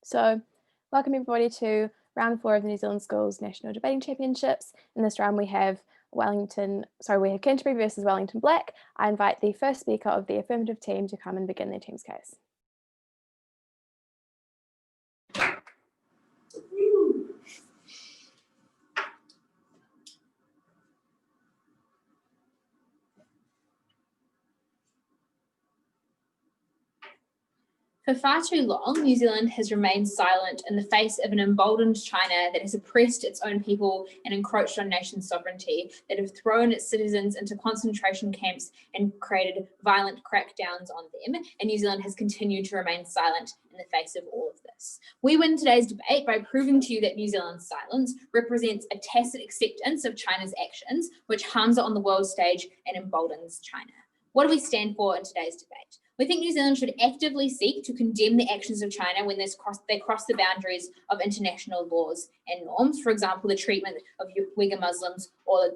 So, welcome everybody to round 4 of the New Zealand Schools National Debating Championships. In this round we have Canterbury versus Wellington Black. I invite the first speaker of the affirmative team to come and begin their team's case. For far too long, New Zealand has remained silent in the face of an emboldened China that has oppressed its own people and encroached on nation sovereignty, that have thrown its citizens into concentration camps and created violent crackdowns on them, and New Zealand has continued to remain silent in the face of all of this. We win today's debate by proving to you that New Zealand's silence represents a tacit acceptance of China's actions, which harms it on the world stage and emboldens China. What do we stand for in today's debate? We think New Zealand should actively seek to condemn the actions of China when they cross the boundaries of international laws and norms. For example, the treatment of Uyghur Muslims or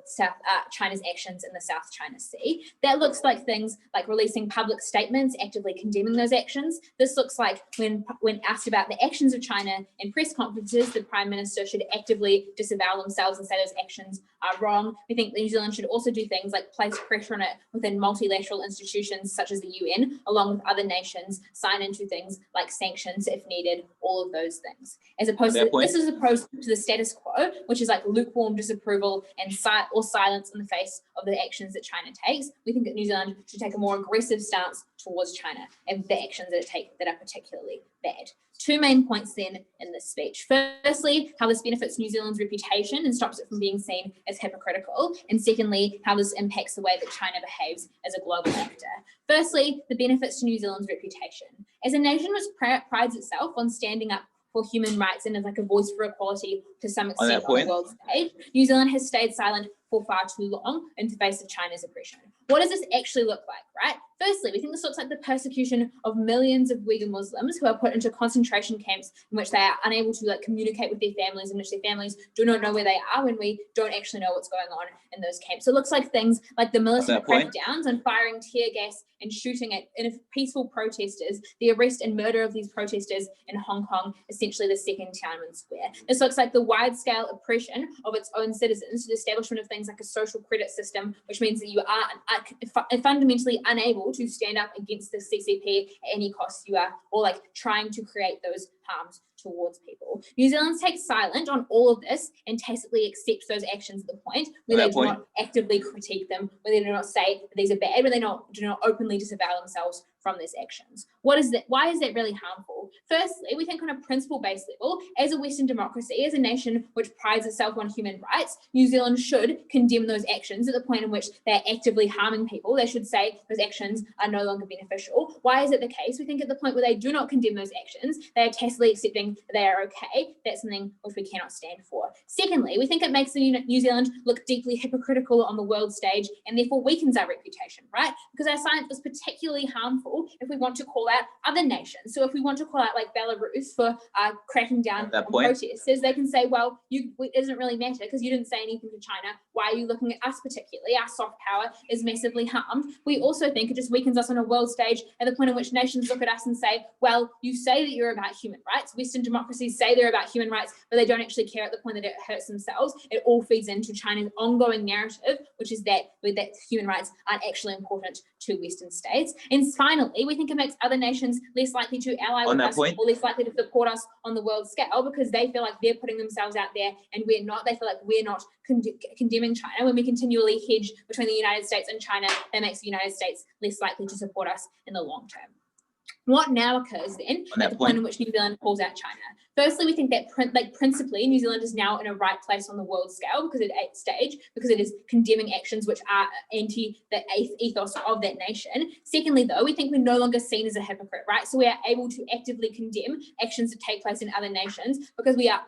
China's actions in the South China Sea. That looks like things like releasing public statements, actively condemning those actions. This looks like when asked about the actions of China in press conferences, the Prime Minister should actively disavow themselves and say those actions are wrong. We think New Zealand should also do things like place pressure on it within multilateral institutions such as the UN, along with other nations, sign into things like sanctions if needed, all of those things. As opposed to the status quo, which is like lukewarm disapproval and silence in the face of the actions that China takes. We think that New Zealand should take a more aggressive stance towards China and the actions that it takes that are particularly bad. Two main points then in this speech. Firstly, how this benefits New Zealand's reputation and stops it from being seen as hypocritical. And secondly, how this impacts the way that China behaves as a global actor. Firstly, the benefits to New Zealand's reputation. As a nation which prides itself on standing up for human rights and as like a voice for equality to some extent on the world stage, New Zealand has stayed silent for far too long in the face of China's oppression. What does this actually look like, right? Firstly, we think this looks like the persecution of millions of Uyghur Muslims who are put into concentration camps in which they are unable to communicate with their families, in which their families do not know where they are when we don't actually know what's going on in those camps. So it looks like things like the militant crackdowns and firing tear gas and shooting at peaceful protesters, the arrest and murder of these protesters in Hong Kong, essentially the second Tiananmen Square. This looks like the wide-scale oppression of its own citizens to the establishment of things like a social credit system, which means that you are fundamentally unable to stand up against the CCP at any cost you are, or trying to create those harms towards people. New Zealand takes silent on all of this and tacitly accepts those actions at the point where they do not actively critique them, where they do not say that these are bad, where they do not openly disavow themselves from these actions. What is that? Why is that really harmful? Firstly, we think on a principle-based level, as a Western democracy, as a nation which prides itself on human rights, New Zealand should condemn those actions at the point in which they're actively harming people. They should say those actions are no longer beneficial. Why is it the case? We think at the point where they do not condemn those actions, they are tacitly accepting that they are okay. That's something which we cannot stand for. Secondly, we think it makes New Zealand look deeply hypocritical on the world stage and therefore weakens our reputation, right? Because our silence is particularly harmful if we want to call out other nations. So if we want to call out Belarus for cracking down on protesters, they can say, well, it doesn't really matter because you didn't say anything to China. Why are you looking at us particularly? Our soft power is massively harmed. We also think it just weakens us on a world stage at the point in which nations look at us and say, well, you say that you're about human rights. Western democracies say they're about human rights, but they don't actually care at the point that it hurts themselves. It all feeds into China's ongoing narrative, which is that human rights aren't actually important to Western states. And finally, we think it makes other nations less likely to ally with us or less likely to support us on the world scale because they feel like they're putting themselves out there and we're not. They feel like we're not condemning China. When we continually hedge between the United States and China, that makes the United States less likely to support us in the long term. What now occurs then at the point in which New Zealand calls out China? Firstly, we think that principally New Zealand is now in a right place on the world scale because it is condemning actions which are anti the ethos of that nation. Secondly, though, we think we're no longer seen as a hypocrite, right? So we are able to actively condemn actions that take place in other nations because we are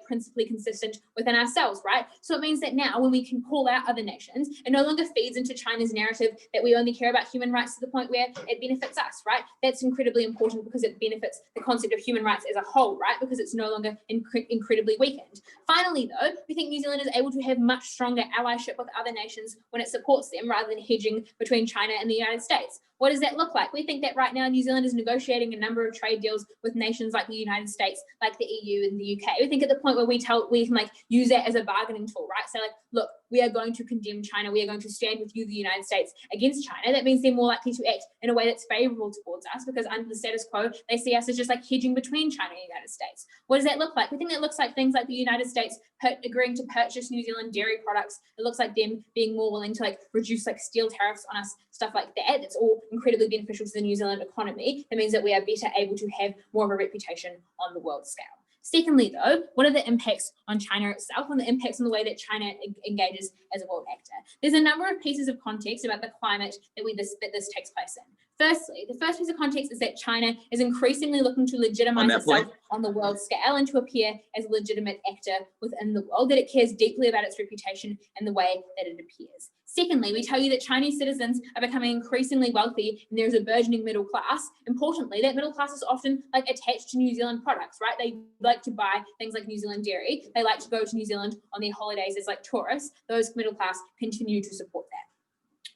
principally consistent within ourselves, right? So it means that now when we can call out other nations, it no longer feeds into China's narrative that we only care about human rights to the point where it benefits us, right? That's incredibly important because it benefits the concept of human rights as a whole, right? Because it's no longer incredibly weakened. Finally, though, we think New Zealand is able to have much stronger allyship with other nations when it supports them rather than hedging between China and the United States. What does that look like? We think that right now New Zealand is negotiating a number of trade deals with nations like the United States, like the EU and the UK. We think at the point where we can like use that as a bargaining tool, right? So like, look, we are going to condemn China. We are going to stand with you, the United States, against China. That means they're more likely to act in a way that's favorable towards us, because under the status quo, they see us as just like hedging between China and the United States. What does that look like? We think that looks like things like the United States agreeing to purchase New Zealand dairy products. It looks like them being more willing to like reduce like steel tariffs on us, stuff like that. That's all incredibly beneficial to the New Zealand economy. That means that we are better able to have more of a reputation on the world scale. Secondly, though, what are the impacts on China itself and the impacts on the way that China engages as a world actor? There's a number of pieces of context about the climate that this takes place in. Firstly, the first piece of context is that China is increasingly looking to legitimize itself on the world scale and to appear as a legitimate actor within the world, that it cares deeply about its reputation and the way that it appears. Secondly, we tell you that Chinese citizens are becoming increasingly wealthy and there's a burgeoning middle class. Importantly, that middle class is often like attached to New Zealand products, right? They like to buy things like New Zealand dairy. They like to go to New Zealand on their holidays as like tourists. Those middle class continue to support that.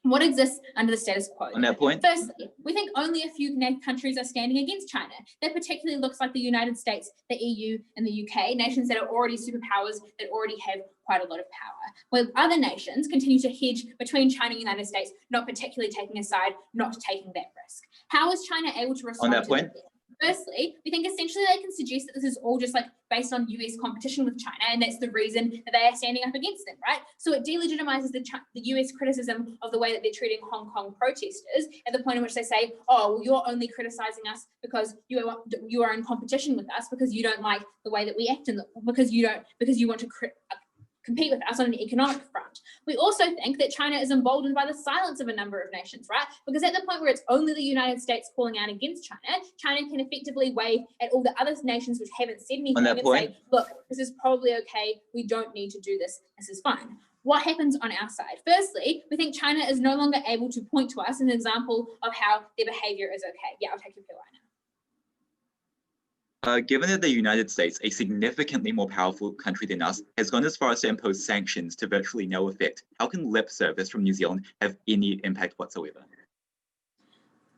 What exists under the status quo? On that point, firstly, we think only a few countries are standing against China. That particularly looks like the United States, the EU, and the UK, nations that are already superpowers that already have quite a lot of power. While other nations continue to hedge between China and the United States, not particularly taking a side, not taking that risk. How is China able to respond on that point? Firstly, we think essentially they can suggest that this is all just like based on US competition with China, and that's the reason that they are standing up against them, right? So it delegitimizes the US criticism of the way that they're treating Hong Kong protesters at the point in which they say, oh, well, you're only criticizing us because you are in competition with us because you don't like the way that we act because you want to compete with us on an economic front. We also think that China is emboldened by the silence of a number of nations, right? Because at the point where it's only the United States calling out against China, China can effectively wave at all the other nations which haven't said anything and say, look, this is probably okay. We don't need to do this. This is fine. What happens on our side? Firstly, we think China is no longer able to point to us an example of how their behavior is okay. Yeah, I'll take your pill right now. Given that the United States, a significantly more powerful country than us, has gone as far as to impose sanctions to virtually no effect, how can lip service from New Zealand have any impact whatsoever?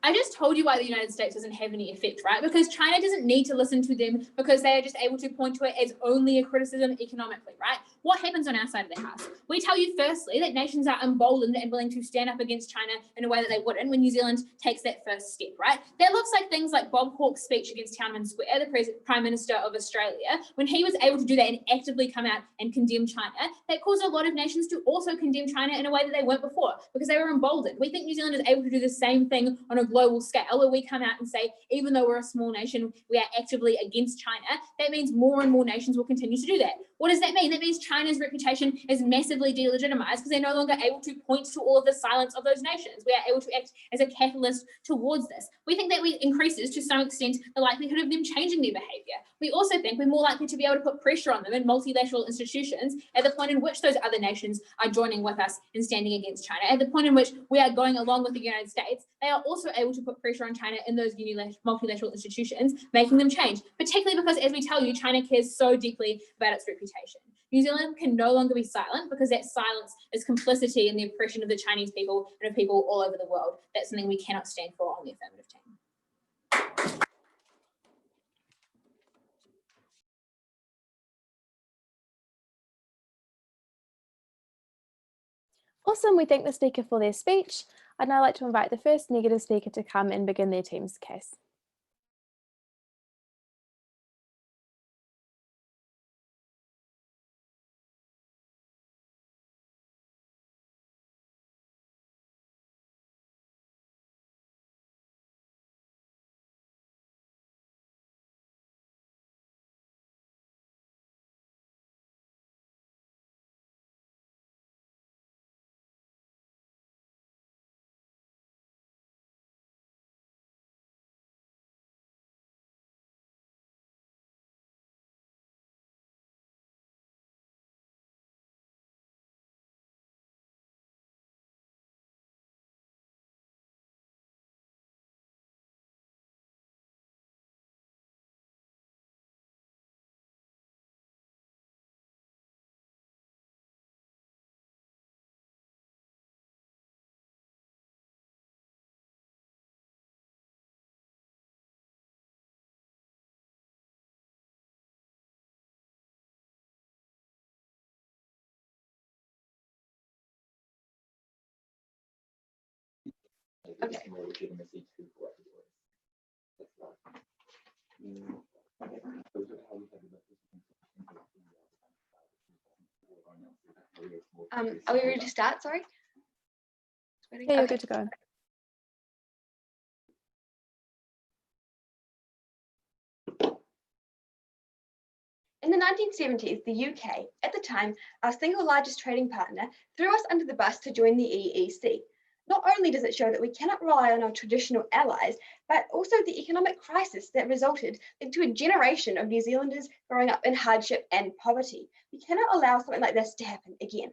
I just told you why the United States doesn't have any effect, right? Because China doesn't need to listen to them because they are just able to point to it as only a criticism economically, right? What happens on our side of the house? We tell you firstly that nations are emboldened and willing to stand up against China in a way that they wouldn't when New Zealand takes that first step, right? That looks like things like Bob Hawke's speech against Tiananmen Square, the Prime Minister of Australia, when he was able to do that and actively come out and condemn China. That caused a lot of nations to also condemn China in a way that they weren't before because they were emboldened. We think New Zealand is able to do the same thing on a global scale where we come out and say, even though we're a small nation, we are actively against China. That means more and more nations will continue to do that. What does that mean? That means China's reputation is massively delegitimized because they're no longer able to point to all of the silence of those nations. We are able to act as a catalyst towards this. We think that increases to some extent the likelihood of them changing their behavior. We also think we're more likely to be able to put pressure on them in multilateral institutions at the point in which those other nations are joining with us and standing against China. At the point in which we are going along with the United States, they are also able to put pressure on China in those multilateral institutions, making them change, particularly because, as we tell you, China cares so deeply about its reputation. New Zealand can no longer be silent because that silence is complicity in the oppression of the Chinese people and of people all over the world. That's something we cannot stand for on the affirmative team. Awesome, we thank the speaker for their speech. I'd now like to invite the first negative speaker to come and begin their team's case. Okay. Are we ready to start? Sorry. Yeah, you're good to go. In the 1970s, the UK, at the time our single largest trading partner, threw us under the bus to join the EEC. Not only does it show that we cannot rely on our traditional allies, but also the economic crisis that resulted led to a generation of New Zealanders growing up in hardship and poverty. We cannot allow something like this to happen again.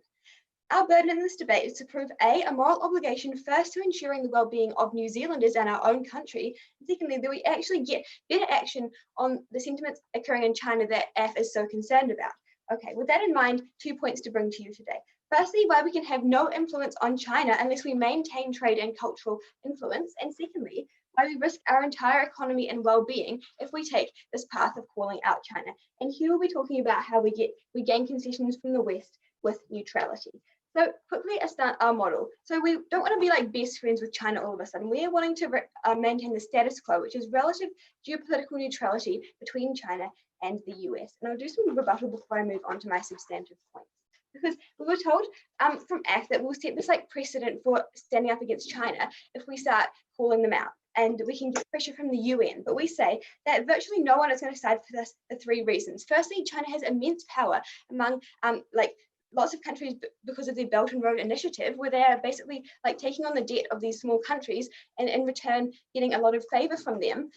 Our burden in this debate is to prove a moral obligation first to ensuring the well-being of New Zealanders and our own country, and secondly, that we actually get better action on the sentiments occurring in China that AF is so concerned about. Okay, with that in mind, 2 points to bring to you today. Firstly, why we can have no influence on China unless we maintain trade and cultural influence, and secondly, why we risk our entire economy and well-being if we take this path of calling out China. And here we'll be talking about how we gain concessions from the West with neutrality. So quickly, our model. So we don't want to be like best friends with China all of a sudden. We are wanting to maintain the status quo, which is relative geopolitical neutrality between China and the US. And I'll do some rebuttal before I move on to my substantive points. Because we were told from AF that we'll set this like precedent for standing up against China if we start calling them out. And we can get pressure from the UN, but we say that virtually no one is going to side for this for 3 reasons. Firstly, China has immense power among lots of countries because of the Belt and Road Initiative, where they are basically like taking on the debt of these small countries and in return getting a lot of favor from them,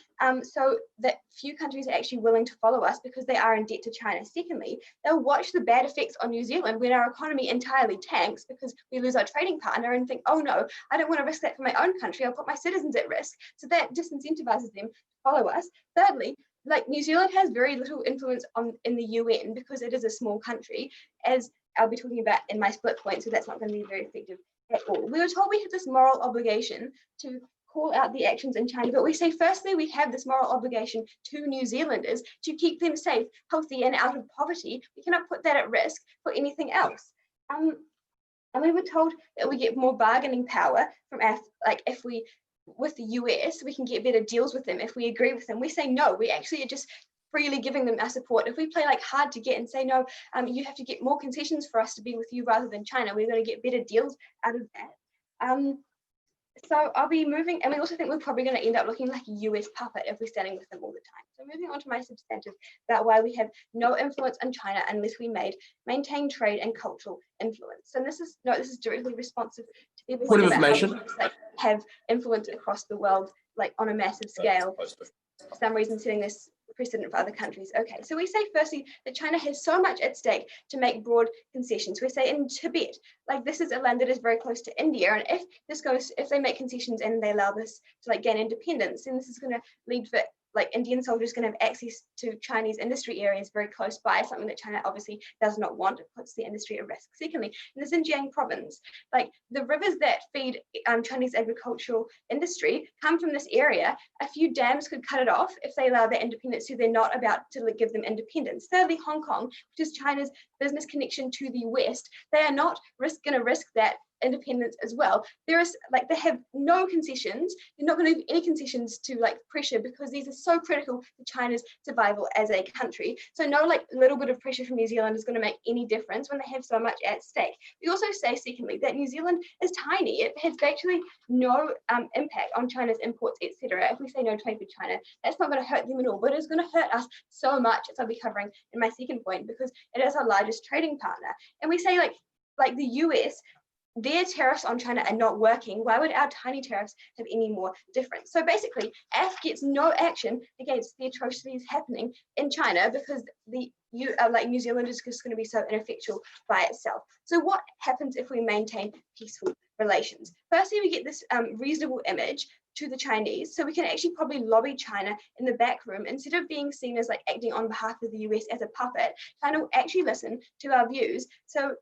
so that few countries are actually willing to follow us because they are in debt to China. Secondly, they'll watch the bad effects on New Zealand when our economy entirely tanks because we lose our trading partner and think, oh no, I don't want to risk that for my own country, I'll put my citizens at risk. So that disincentivizes them to follow us. Thirdly, like New Zealand has very little influence in the UN because it is a small country, as I'll be talking about in my split point, so that's not going to be very effective at all. We were told we have this moral obligation to call out the actions in China, but we say firstly we have this moral obligation to New Zealanders to keep them safe, healthy and out of poverty. We cannot put that at risk for anything else. And we were told that we get more bargaining power from with the US, we can get better deals with them if we agree with them. We say no, we actually are just freely giving them our support. If we play like hard to get and say, no, you have to get more concessions for us to be with you rather than China, we're going to get better deals out of that. So I'll be moving, and we also think we're probably going to end up looking like a US puppet if we're standing with them all the time. So moving on to my substantive about why we have no influence on China unless we maintain trade and cultural influence. And this is directly responsive to everything point of about information. how we have influence across the world, like on a massive scale. For some reason, setting this precedent for other countries. Okay, so we say firstly that China has so much at stake to make broad concessions. We say in Tibet, like this is a land that is very close to India, and if they make concessions and they allow this to like gain independence, then this is going to lead for like Indian soldiers going to have access to Chinese industry areas very close by, something that China obviously does not want. It puts the industry at risk. Secondly, in the Xinjiang province, like the rivers that feed Chinese agricultural industry come from this area. A few dams could cut it off if they allow their independence, so they're not about to give them independence. Thirdly, Hong Kong, which is China's business connection to the West, they are not going to risk that independence as well. They have no concessions. They're not going to have any concessions to like pressure because these are so critical to China's survival as a country. So no like little bit of pressure from New Zealand is going to make any difference when they have so much at stake. We also say secondly that New Zealand is tiny. It has actually no impact on China's imports, etc. If we say no trade with China, that's not going to hurt them at all, but it's going to hurt us so much, as I'll be covering in my second point, because it is our largest trading partner. And we say like the US, their tariffs on China are not working. Why would our tiny tariffs have any more difference? So basically, AF gets no action against the atrocities happening in China because New Zealand is just going to be so ineffectual by itself. So what happens if we maintain peaceful relations? Firstly, we get this reasonable image to the Chinese, so we can actually probably lobby China in the back room instead of being seen as like acting on behalf of the US as a puppet. China will actually listen to our views, so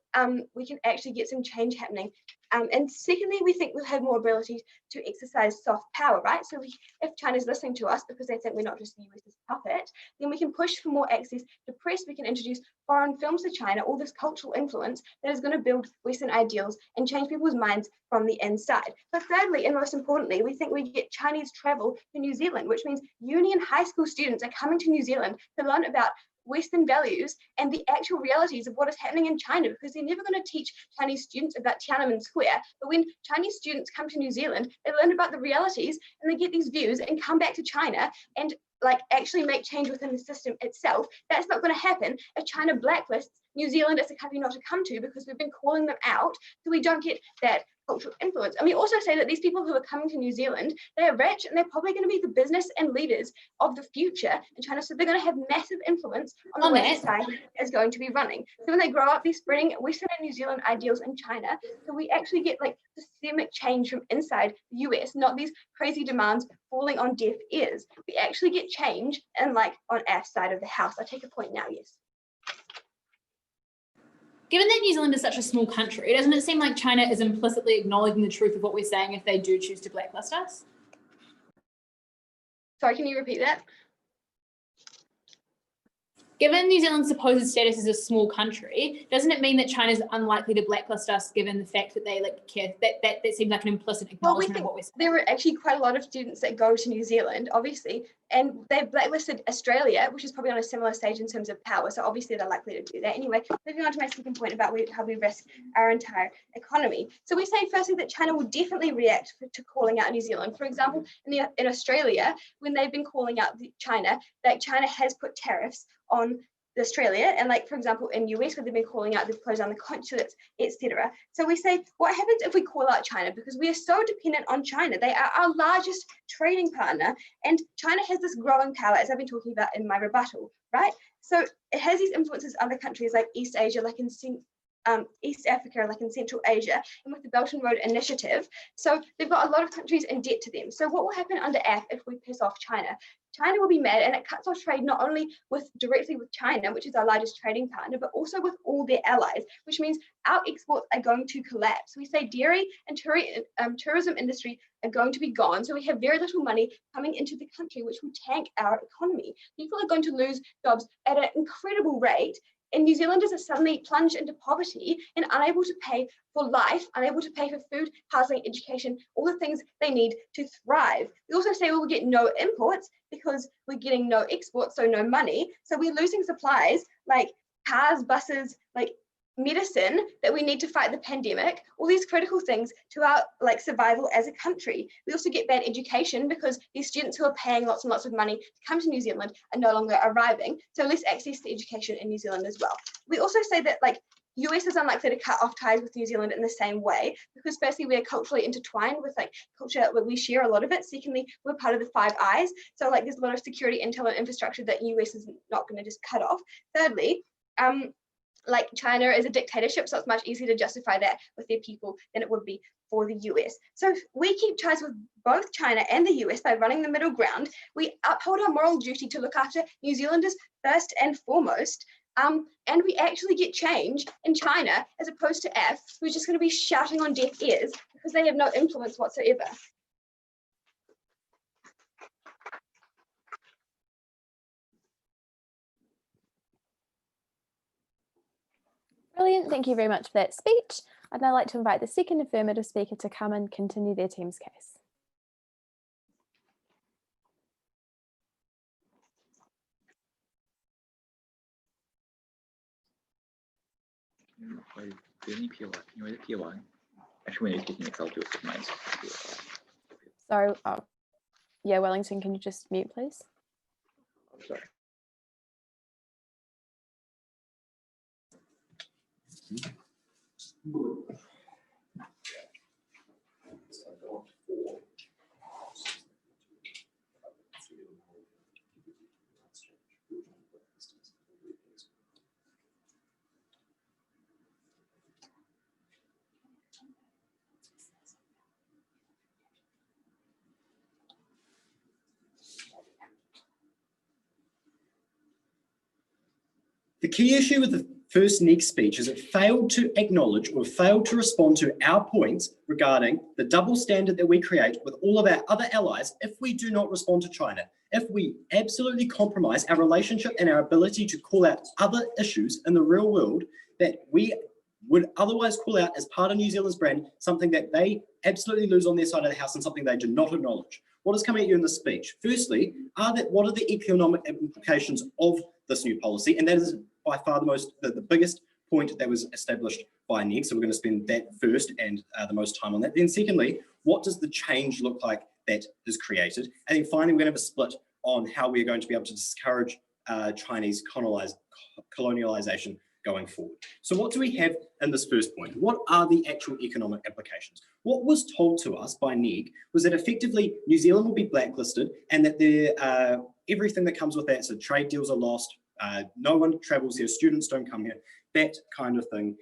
we can actually get some change happening And secondly, we think we'll have more ability to exercise soft power, right? So if China's listening to us because they think we're not just the US's puppet, then we can push for more access to press. We can introduce foreign films to China, all this cultural influence that is going to build Western ideals and change people's minds from the inside. But thirdly, and most importantly, we think we get Chinese travel to New Zealand, which means uni and high school students are coming to New Zealand to learn about Western values and the actual realities of what is happening in China, because they're never going to teach Chinese students about Tiananmen Square. But when Chinese students come to New Zealand, they learn about the realities and they get these views and come back to China and like actually make change within the system itself. That's not going to happen if China blacklists New Zealand as a country not to come to, because we've been calling them out, so we don't get that cultural influence. And we also say that these people who are coming to New Zealand, they are rich and they're probably going to be the business and leaders of the future in China. So they're going to have massive influence on the way society is going to be running. So when they grow up, they're spreading Western and New Zealand ideals in China. So we actually get like systemic change from inside the US, not these crazy demands falling on deaf ears. We actually get change and like on our side of the house. I take a point now, yes. Given that New Zealand is such a small country, doesn't it seem like China is implicitly acknowledging the truth of what we're saying if they do choose to blacklist us? Sorry, can you repeat that? Given New Zealand's supposed status as a small country, doesn't it mean that China's unlikely to blacklist us given the fact that they like care? That seems like an implicit acknowledgement of what we're saying. There are actually quite a lot of students that go to New Zealand, obviously, and they've blacklisted Australia, which is probably on a similar stage in terms of power. So obviously they're likely to do that. Anyway, moving on to my second point about how we risk our entire economy. So we say firstly that China will definitely react to calling out New Zealand. For example, in Australia, when they've been calling out China, like China has put tariffs on Australia, and like for example in US where they've been calling out, they've closed down the consulates, etc. So we say, what happens if we call out China? Because we are so dependent on China. They are our largest trading partner, and China has this growing power, as I've been talking about in my rebuttal, right? So it has these influences on other countries like East Asia, like in East Africa, like in Central Asia, and with the Belt and Road Initiative. So they've got a lot of countries in debt to them. So what will happen under AF if we piss off China? China will be mad, and it cuts off trade not only directly with China, which is our largest trading partner, but also with all their allies, which means our exports are going to collapse. We say dairy and tourism industry are going to be gone. So we have very little money coming into the country, which will tank our economy. People are going to lose jobs at an incredible rate. And New Zealanders are suddenly plunged into poverty and unable to pay for life, unable to pay for food, housing, education, all the things they need to thrive. We also say we'll get no imports because we're getting no exports, so no money. So we're losing supplies like cars, buses, like medicine that we need to fight the pandemic, all these critical things to our like survival as a country. We also get bad education because these students who are paying lots and lots of money to come to New Zealand are no longer arriving, so less access to education in New Zealand as well. We also say that like US is unlikely to cut off ties with New Zealand in the same way, because firstly, we are culturally intertwined with like culture where we share a lot of it. Secondly, we're part of the Five Eyes. So like there's a lot of security, intel, and infrastructure that US is not going to just cut off. Thirdly, like China is a dictatorship, so it's much easier to justify that with their people than it would be for the US. So we keep ties with both China and the US by running the middle ground. We uphold our moral duty to look after New Zealanders first and foremost. And we actually get change in China as opposed to F, who's just going to be shouting on deaf ears because they have no influence whatsoever. Brilliant, thank you very much for that speech. I'd now like to invite the second affirmative speaker to come and continue their team's case. Sorry, oh, yeah, Wellington, can you just mute, please? Sorry. The key issue with the first NEG speech is it failed to acknowledge or failed to respond to our points regarding the double standard that we create with all of our other allies if we do not respond to China. If we absolutely compromise our relationship and our ability to call out other issues in the real world that we would otherwise call out as part of New Zealand's brand, something that they absolutely lose on their side of the house and something they do not acknowledge. What is coming at you in this speech? Firstly, what are the economic implications of this new policy? And that is by far the biggest point that was established by NEG. So we're going to spend that first and the most time on that. Then secondly, what does the change look like that is created? And then finally, we're going to have a split on how we're going to be able to discourage Chinese colonialization going forward. So what do we have in this first point? What are the actual economic implications? What was told to us by NEG was that effectively New Zealand will be blacklisted and that everything that comes with that, so trade deals are lost, no one travels here, students don't come here, that kind of thing,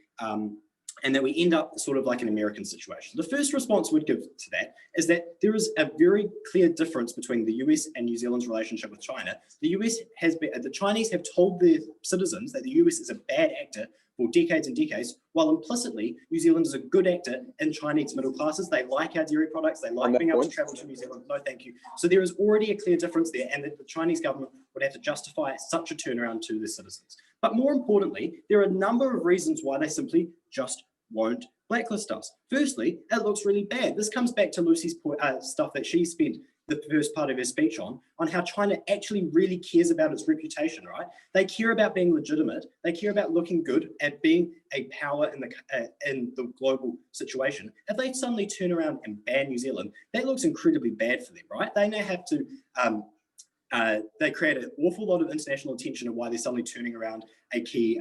and that we end up sort of like an American situation. The first response we'd give to that is that there is a very clear difference between the US and New Zealand's relationship with China. The Chinese have told their citizens that the US is a bad actor for decades and decades, while implicitly New Zealand is a good actor in Chinese middle classes. They like our dairy products, they like being able to travel to New Zealand. No, thank you. So there is already a clear difference there, and that the Chinese government would have to justify such a turnaround to their citizens. But more importantly, there are a number of reasons why they simply just won't blacklist us. Firstly, it looks really bad. This comes back to Lucy's stuff that she spent the first part of her speech on how China actually really cares about its reputation, right? They care about being legitimate. They care about looking good and being a power in the global situation. If they suddenly turn around and ban New Zealand, that looks incredibly bad for them, right? They now have to they create an awful lot of international attention on why they're suddenly turning around a key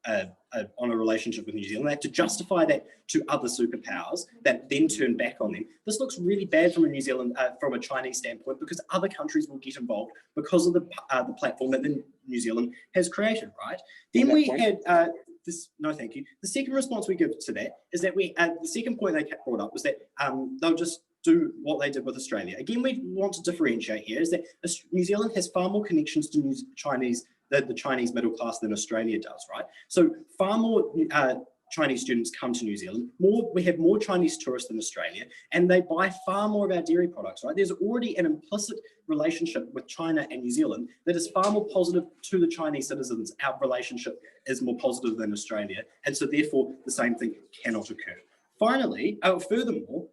on a relationship with New Zealand. They have to justify that to other superpowers that then turn back on them. This looks really bad from a from a Chinese standpoint, because other countries will get involved because of the platform that New Zealand has created, right? Then we had no, thank you. The second response we give to that is that the second point they brought up was that they'll just do what they did with Australia. Again, we want to differentiate here is that New Zealand has far more connections to the Chinese middle class than Australia does, right? So far more Chinese students come to New Zealand. We have more Chinese tourists than Australia, and they buy far more of our dairy products, right? There's already an implicit relationship with China and New Zealand that is far more positive to the Chinese citizens. Our relationship is more positive than Australia, and so therefore the same thing cannot occur. Finally, furthermore,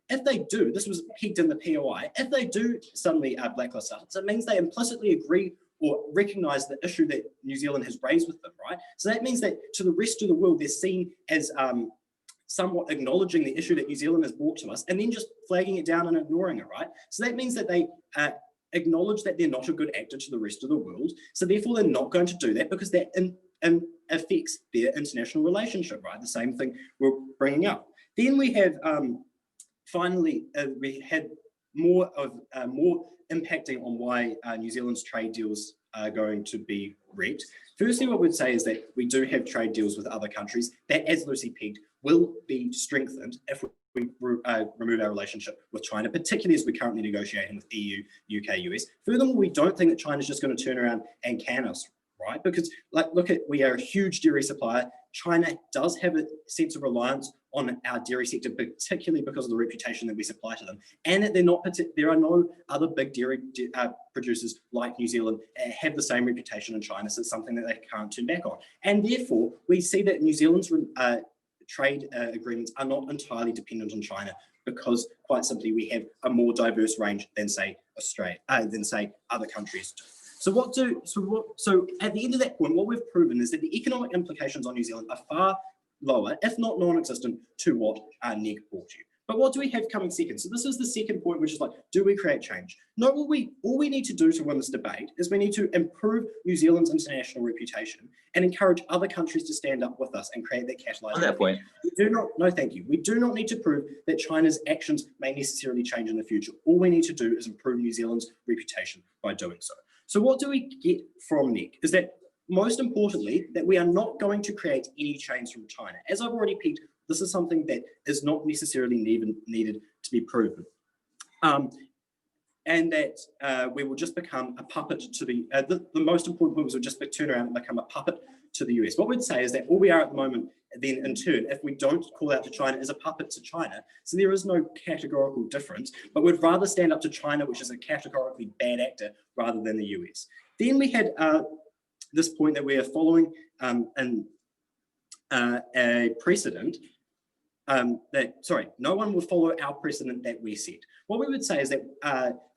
if they do, this was pegged in the POI, if they do suddenly blacklist us, it means they implicitly agree or recognise the issue that New Zealand has raised with them, right? So that means that to the rest of the world, they're seen as somewhat acknowledging the issue that New Zealand has brought to us and then just flagging it down and ignoring it, right? So that means that they acknowledge that they're not a good actor to the rest of the world. So therefore, they're not going to do that because that affects their international relationship, right? The same thing we're bringing up. Then we have, finally, we had more impacting on why New Zealand's trade deals are going to be wrecked. Firstly, what we'd say is that we do have trade deals with other countries that, as Lucy pegged, will be strengthened if we remove our relationship with China, particularly as we're currently negotiating with EU, UK, US. Furthermore, we don't think that China's just going to turn around and can us, right? Because we are a huge dairy supplier. China does have a sense of reliance on our dairy sector, particularly because of the reputation that we supply to them, and that there are no other big dairy producers like New Zealand have the same reputation in China, so it's something that they can't turn back on. And therefore, we see that New Zealand's trade agreements are not entirely dependent on China, because quite simply we have a more diverse range than say Australia, than say other countries do. So at the end of that point, what we've proven is that the economic implications on New Zealand are far lower, if not non-existent, to what NEG brought you. But what do we have coming second? So this is the second point, which is like, do we create change? No, all we need to do to win this debate is we need to improve New Zealand's international reputation and encourage other countries to stand up with us and create that catalyst. On that point. No, thank you. We do not need to prove that China's actions may necessarily change in the future. All we need to do is improve New Zealand's reputation by doing so. So what do we get from NEG? Is that, most importantly, that we are not going to create any change from China. As I've already pegged, this is something that is not necessarily needed to be proven. And that we will just become a puppet to the most important point was we'll just turn around and become a puppet to the US. What we'd say is that all we are at the moment, then in turn, if we don't call out to China, is a puppet to China. So there is no categorical difference, but we'd rather stand up to China, which is a categorically bad actor, rather than the US. Then we had this point that we are following a precedent no one will follow our precedent that we set. What we would say is that,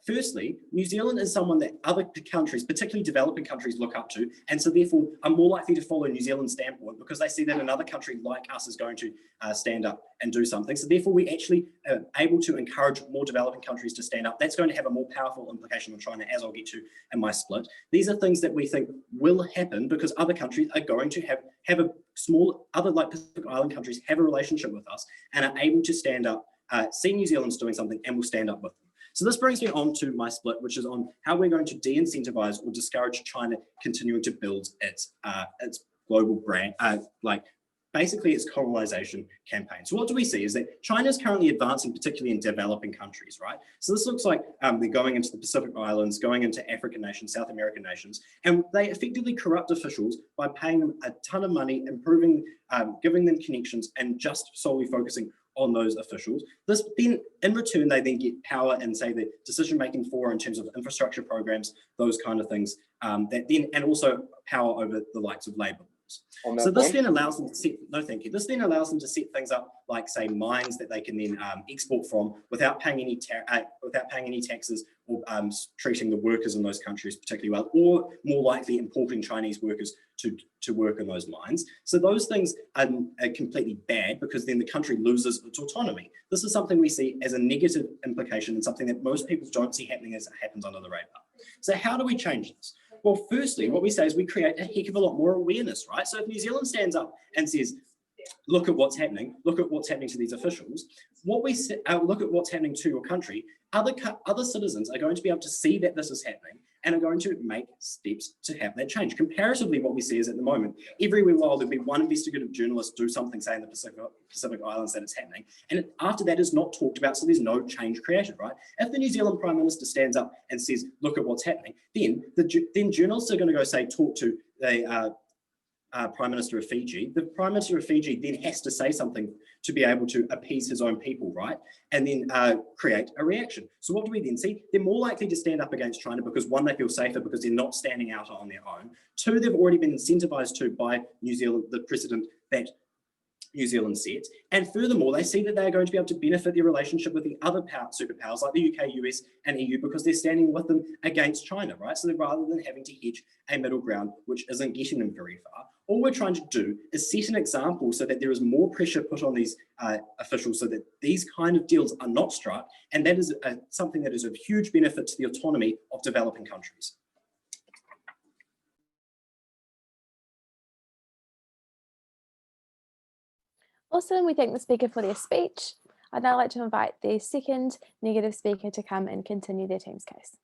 firstly, New Zealand is someone that other countries, particularly developing countries, look up to, and so therefore are more likely to follow New Zealand's standpoint because they see that another country like us is going to stand up and do something. So therefore, we actually are able to encourage more developing countries to stand up. That's going to have a more powerful implication on China, as I'll get to in my split. These are things that we think will happen because other countries are going to have a small, other like Pacific Island countries have a relationship with us and are able to stand up, see New Zealand's doing something and will stand up with them. So this brings me on to my split, which is on how we're going to de-incentivize or discourage China continuing to build its global brand, basically its colonization campaign. So what do we see is that China is currently advancing, particularly in developing countries, right? So this looks like they're going into the Pacific Islands, going into African nations, South American nations, and they effectively corrupt officials by paying them a ton of money, improving, giving them connections, and just solely focusing on those officials. This then, in return, they then get power and say the decision-making for in terms of infrastructure programs, those kind of things, and also power over the likes of labor. So this then allows them to set, This then allows them to set things up like, say, mines that they can then export from without paying any taxes or treating the workers in those countries particularly well, or more likely importing Chinese workers to work in those mines. So those things are completely bad because then the country loses its autonomy. This is something we see as a negative implication and something that most people don't see happening as it happens under the radar. So how do we change this? Well, firstly, what we say is we create a heck of a lot more awareness, right? So if New Zealand stands up and says, look at what's happening to these officials, look at what's happening to your country, other citizens are going to be able to see that this is happening and are going to make steps to have that change. Comparatively, what we see is at the moment, every while there'll be one investigative journalist do something, say in the Pacific Islands, that it's happening, and after that is not talked about, so there's no change created, right? If the New Zealand Prime Minister stands up and says, look at what's happening, then journalists are going to go say, talk to the Prime Minister of Fiji. The Prime Minister of Fiji then has to say something to be able to appease his own people, right? And then create a reaction. So what do we then see? They're more likely to stand up against China because one, they feel safer because they're not standing out on their own. Two, they've already been incentivized to by New Zealand, the precedent that New Zealand sets. And furthermore, they see that they're going to be able to benefit their relationship with the other superpowers like the UK, US, and EU because they're standing with them against China, right? So rather than having to hedge a middle ground, which isn't getting them very far, all we're trying to do is set an example so that there is more pressure put on these officials so that these kind of deals are not struck. And that is something that is of huge benefit to the autonomy of developing countries. Awesome, we thank the speaker for their speech. I'd now like to invite the second negative speaker to come and continue their team's case.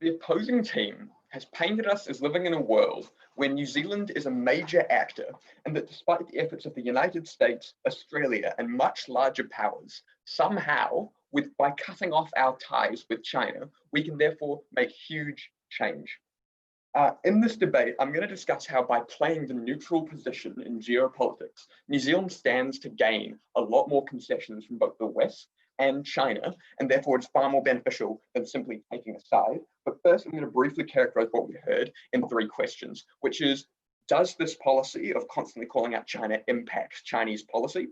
The opposing team has painted us as living in a world where New Zealand is a major actor, and that despite the efforts of the United States, Australia, and much larger powers, somehow, by cutting off our ties with China, we can therefore make huge change. In this debate, I'm going to discuss how by playing the neutral position in geopolitics, New Zealand stands to gain a lot more concessions from both the West and China, and therefore it's far more beneficial than simply taking a side. But first, I'm going to briefly characterize what we heard in 3 questions, which is, does this policy of constantly calling out China impact Chinese policy?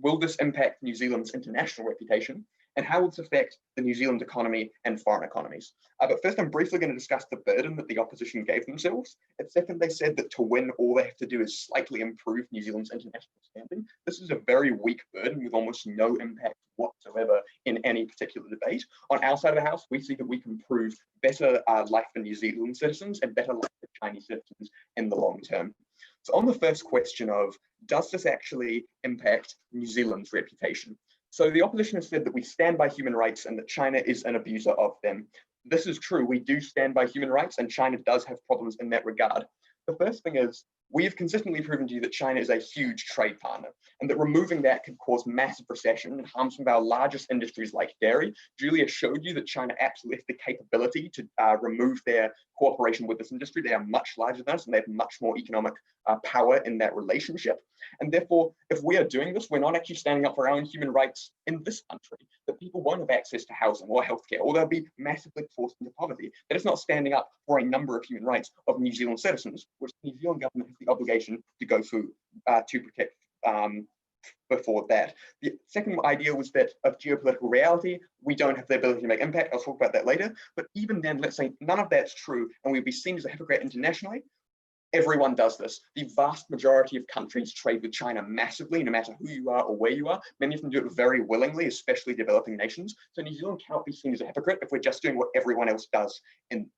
Will this impact New Zealand's international reputation? And how will this affect the New Zealand economy and foreign economies? But first, I'm briefly going to discuss the burden that the opposition gave themselves. And second, they said that to win, all they have to do is slightly improve New Zealand's international standing. This is a very weak burden with almost no impact whatsoever in any particular debate. On our side of the house, we see that we can prove better life for New Zealand citizens and better life for Chinese citizens in the long term. So on the first question of, does this actually impact New Zealand's reputation? So the opposition has said that we stand by human rights and that China is an abuser of them. This is true, we do stand by human rights and China does have problems in that regard. The first thing is, we have consistently proven to you that China is a huge trade partner and that removing that could cause massive recession and harm some of our largest industries like dairy. Julia showed you that China absolutely has the capability to remove their cooperation with this industry. They are much larger than us and they have much more economic power in that relationship. And therefore, if we are doing this, we're not actually standing up for our own human rights in this country, that people won't have access to housing or healthcare, or they'll be massively forced into poverty. That is not standing up for a number of human rights of New Zealand citizens, which the New Zealand government has the obligation to go through to protect before that. The second idea was that of geopolitical reality, we don't have the ability to make impact. I'll talk about that later. But even then, let's say none of that's true and we'd be seen as a hypocrite internationally. Everyone does this. The vast majority of countries trade with China massively, no matter who you are or where you are. Many of them do it very willingly, especially developing nations. So New Zealand cannot be seen as a hypocrite if we're just doing what everyone else does in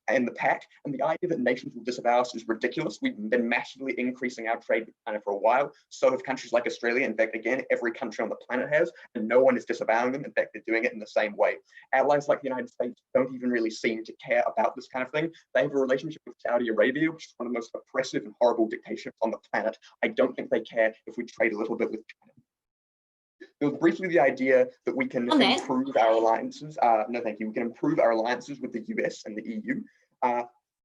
the pact. And the idea that nations will disavow us is ridiculous. We've been massively increasing our trade with China for a while. So have countries like Australia. In fact, again, every country on the planet has, and no one is disavowing them. In fact, they're doing it in the same way. Allies like the United States don't even really seem to care about this kind of thing. They have a relationship with Saudi Arabia, which is one of the most oppressive and horrible dictatorships on the planet. I don't think they care if we trade a little bit with China. There was briefly the idea that we can improve our alliances. No, thank you. We can improve our alliances with the US and the EU.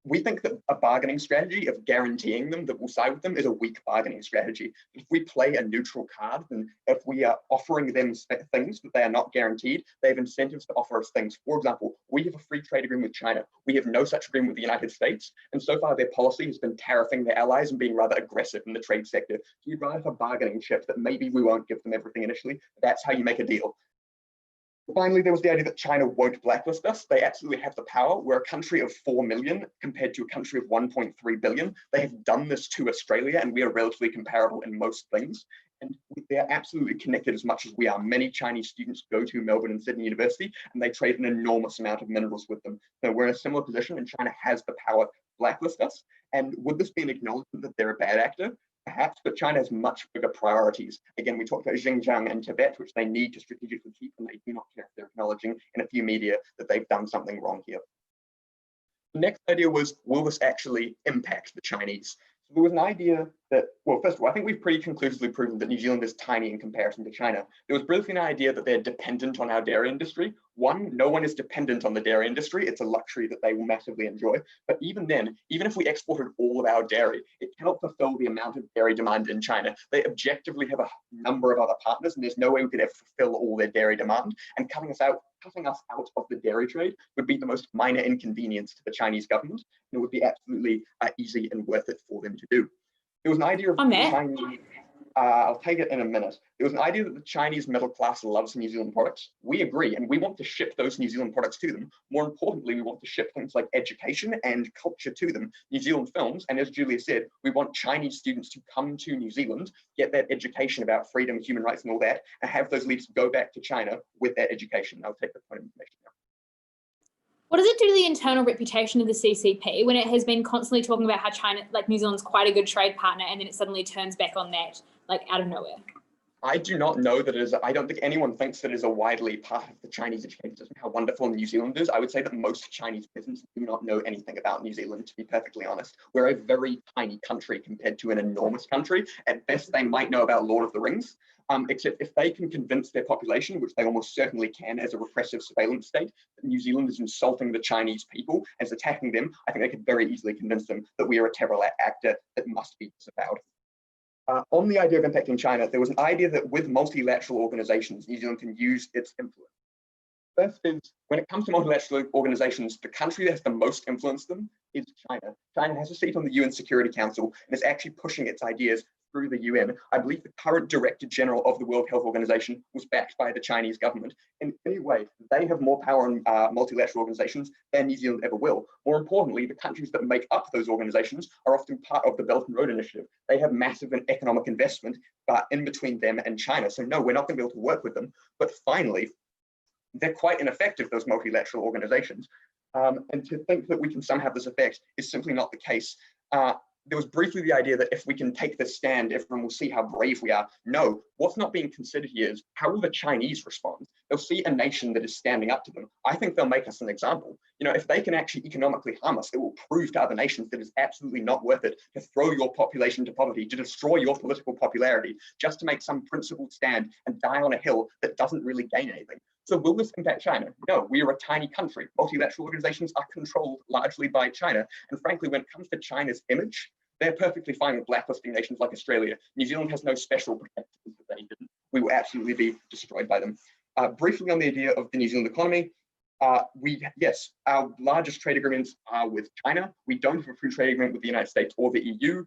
We think that a bargaining strategy of guaranteeing them that we'll side with them is a weak bargaining strategy. If we play a neutral card, then if we are offering them things that they are not guaranteed, they have incentives to offer us things. For example, we have a free trade agreement with China. We have no such agreement with the United States. And so far their policy has been tariffing their allies and being rather aggressive in the trade sector. So you'd rather have a bargaining chip that maybe we won't give them everything initially. That's how you make a deal. Finally, there was the idea that China won't blacklist us. They absolutely have the power. We're a country of 4 million compared to a country of 1.3 billion. They have done this to Australia and we are relatively comparable in most things. And they are absolutely connected as much as we are. Many Chinese students go to Melbourne and Sydney University and they trade an enormous amount of minerals with them. So we're in a similar position and China has the power to blacklist us. And would this be an acknowledgement that they're a bad actor? Perhaps, but China has much bigger priorities. Again, we talked about Xinjiang and Tibet, which they need to strategically keep, and they do not care if they're acknowledging in a few media that they've done something wrong here. The next idea was, will this actually impact the Chinese? So there was an idea that, well, first of all, I think we've pretty conclusively proven that New Zealand is tiny in comparison to China. There was briefly an idea that they're dependent on our dairy industry. One, no one is dependent on the dairy industry. It's a luxury that they will massively enjoy. But even then, even if we exported all of our dairy, it cannot fulfill the amount of dairy demand in China. They objectively have a number of other partners, and there's no way we could ever fulfill all their dairy demand. And cutting us out of the dairy trade would be the most minor inconvenience to the Chinese government. And it would be absolutely easy and worth it for them to do. There was an idea of Chinese, I'll take it in a minute. There was an idea that the Chinese middle class loves New Zealand products. We agree, and we want to ship those New Zealand products to them. More importantly, we want to ship things like education and culture to them, New Zealand films. And as Julia said, we want Chinese students to come to New Zealand, get that education about freedom, human rights, and all that, and have those leaders go back to China with that education. I'll take the point of information now. What does it do to the internal reputation of the CCP when it has been constantly talking about how China, like New Zealand's quite a good trade partner, and then it suddenly turns back on that, like out of nowhere? I do not know that it is, I don't think anyone thinks that it is a widely part of the Chinese education system, how wonderful New Zealand is. I would say that most Chinese businesses do not know anything about New Zealand, to be perfectly honest. We're a very tiny country compared to an enormous country. At best, they might know about Lord of the Rings, except if they can convince their population, which they almost certainly can as a repressive surveillance state, that New Zealand is insulting the Chinese people and is attacking them, I think they could very easily convince them that we are a terrible actor that must be disavowed. On the idea of impacting China, there was an idea that with multilateral organizations, New Zealand can use its influence. First is, when it comes to multilateral organizations, the country that has the most influence them is China. China has a seat on the UN Security Council and is actually pushing its ideas through the UN. I believe the current Director General of the World Health Organization was backed by the Chinese government. In any way, they have more power in multilateral organizations than New Zealand ever will. More importantly, the countries that make up those organizations are often part of the Belt and Road Initiative. They have massive economic investment in between them and China. So no, we're not going to be able to work with them. But finally, they're quite ineffective, those multilateral organizations. And to think that we can somehow have this effect is simply not the case. There was briefly the idea that if we can take this stand, everyone will see how brave we are. No, what's not being considered here is how will the Chinese respond? They'll see a nation that is standing up to them. I think they'll make us an example. You know, if they can actually economically harm us, it will prove to other nations that it's absolutely not worth it to throw your population to poverty, to destroy your political popularity, just to make some principled stand and die on a hill that doesn't really gain anything. So will this impact China? No, we are a tiny country. Multilateral organizations are controlled largely by China. And frankly, when it comes to China's image, they're perfectly fine with blacklisting nations like Australia. New Zealand has no special protections that they didn't. We will absolutely be destroyed by them. Briefly on the idea of the New Zealand economy, yes, our largest trade agreements are with China. We don't have a free trade agreement with the United States or the EU.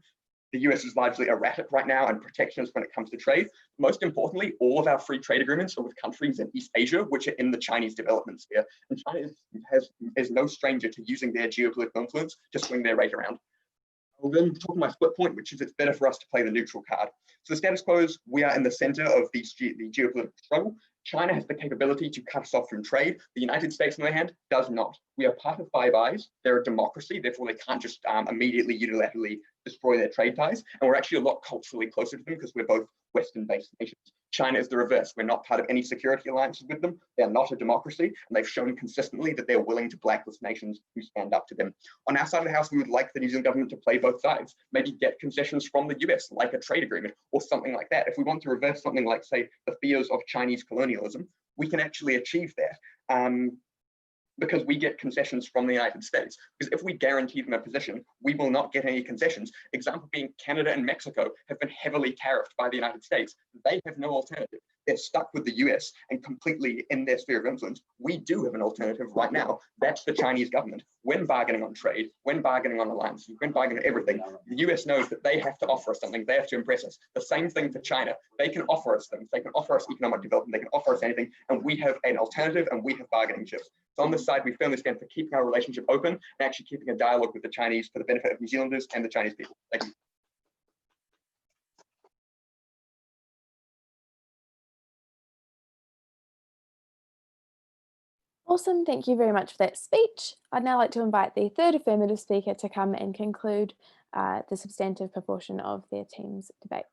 The US is largely erratic right now and protectionist when it comes to trade. Most importantly, all of our free trade agreements are with countries in East Asia, which are in the Chinese development sphere. And China is no stranger to using their geopolitical influence to swing their rate around. I'll then talk my split point, which is it's better for us to play the neutral card. So the status quo is we are in the center of the geopolitical struggle. China has the capability to cut us off from trade. The United States, on the other hand, does not. We are part of Five Eyes. They're a democracy, therefore they can't just immediately unilaterally destroy their trade ties. And we're actually a lot culturally closer to them because we're both Western-based nations. China is the reverse. We're not part of any security alliances with them. They're not a democracy, and they've shown consistently that they're willing to blacklist nations who stand up to them. On our side of the house, we would like the New Zealand government to play both sides, maybe get concessions from the US, like a trade agreement or something like that. If we want to reverse something like, say, the fears of Chinese colonialism, we can actually achieve that. Because we get concessions from the United States. Because if we guarantee them a position, we will not get any concessions. Example being Canada and Mexico have been heavily tariffed by the United States. They have no alternative. They're stuck with the US and completely in their sphere of influence. We do have an alternative right now. That's the Chinese government. When bargaining on trade, when bargaining on alliances, when bargaining on everything, the US knows that they have to offer us something. They have to impress us. The same thing for China. They can offer us things. They can offer us economic development. They can offer us anything. And we have an alternative and we have bargaining chips. So on this side, we firmly stand for keeping our relationship open and actually keeping a dialogue with the Chinese for the benefit of New Zealanders and the Chinese people. Thank you. Awesome, thank you very much for that speech. I'd now like to invite the third affirmative speaker to come and conclude the substantive proportion of their team's debate.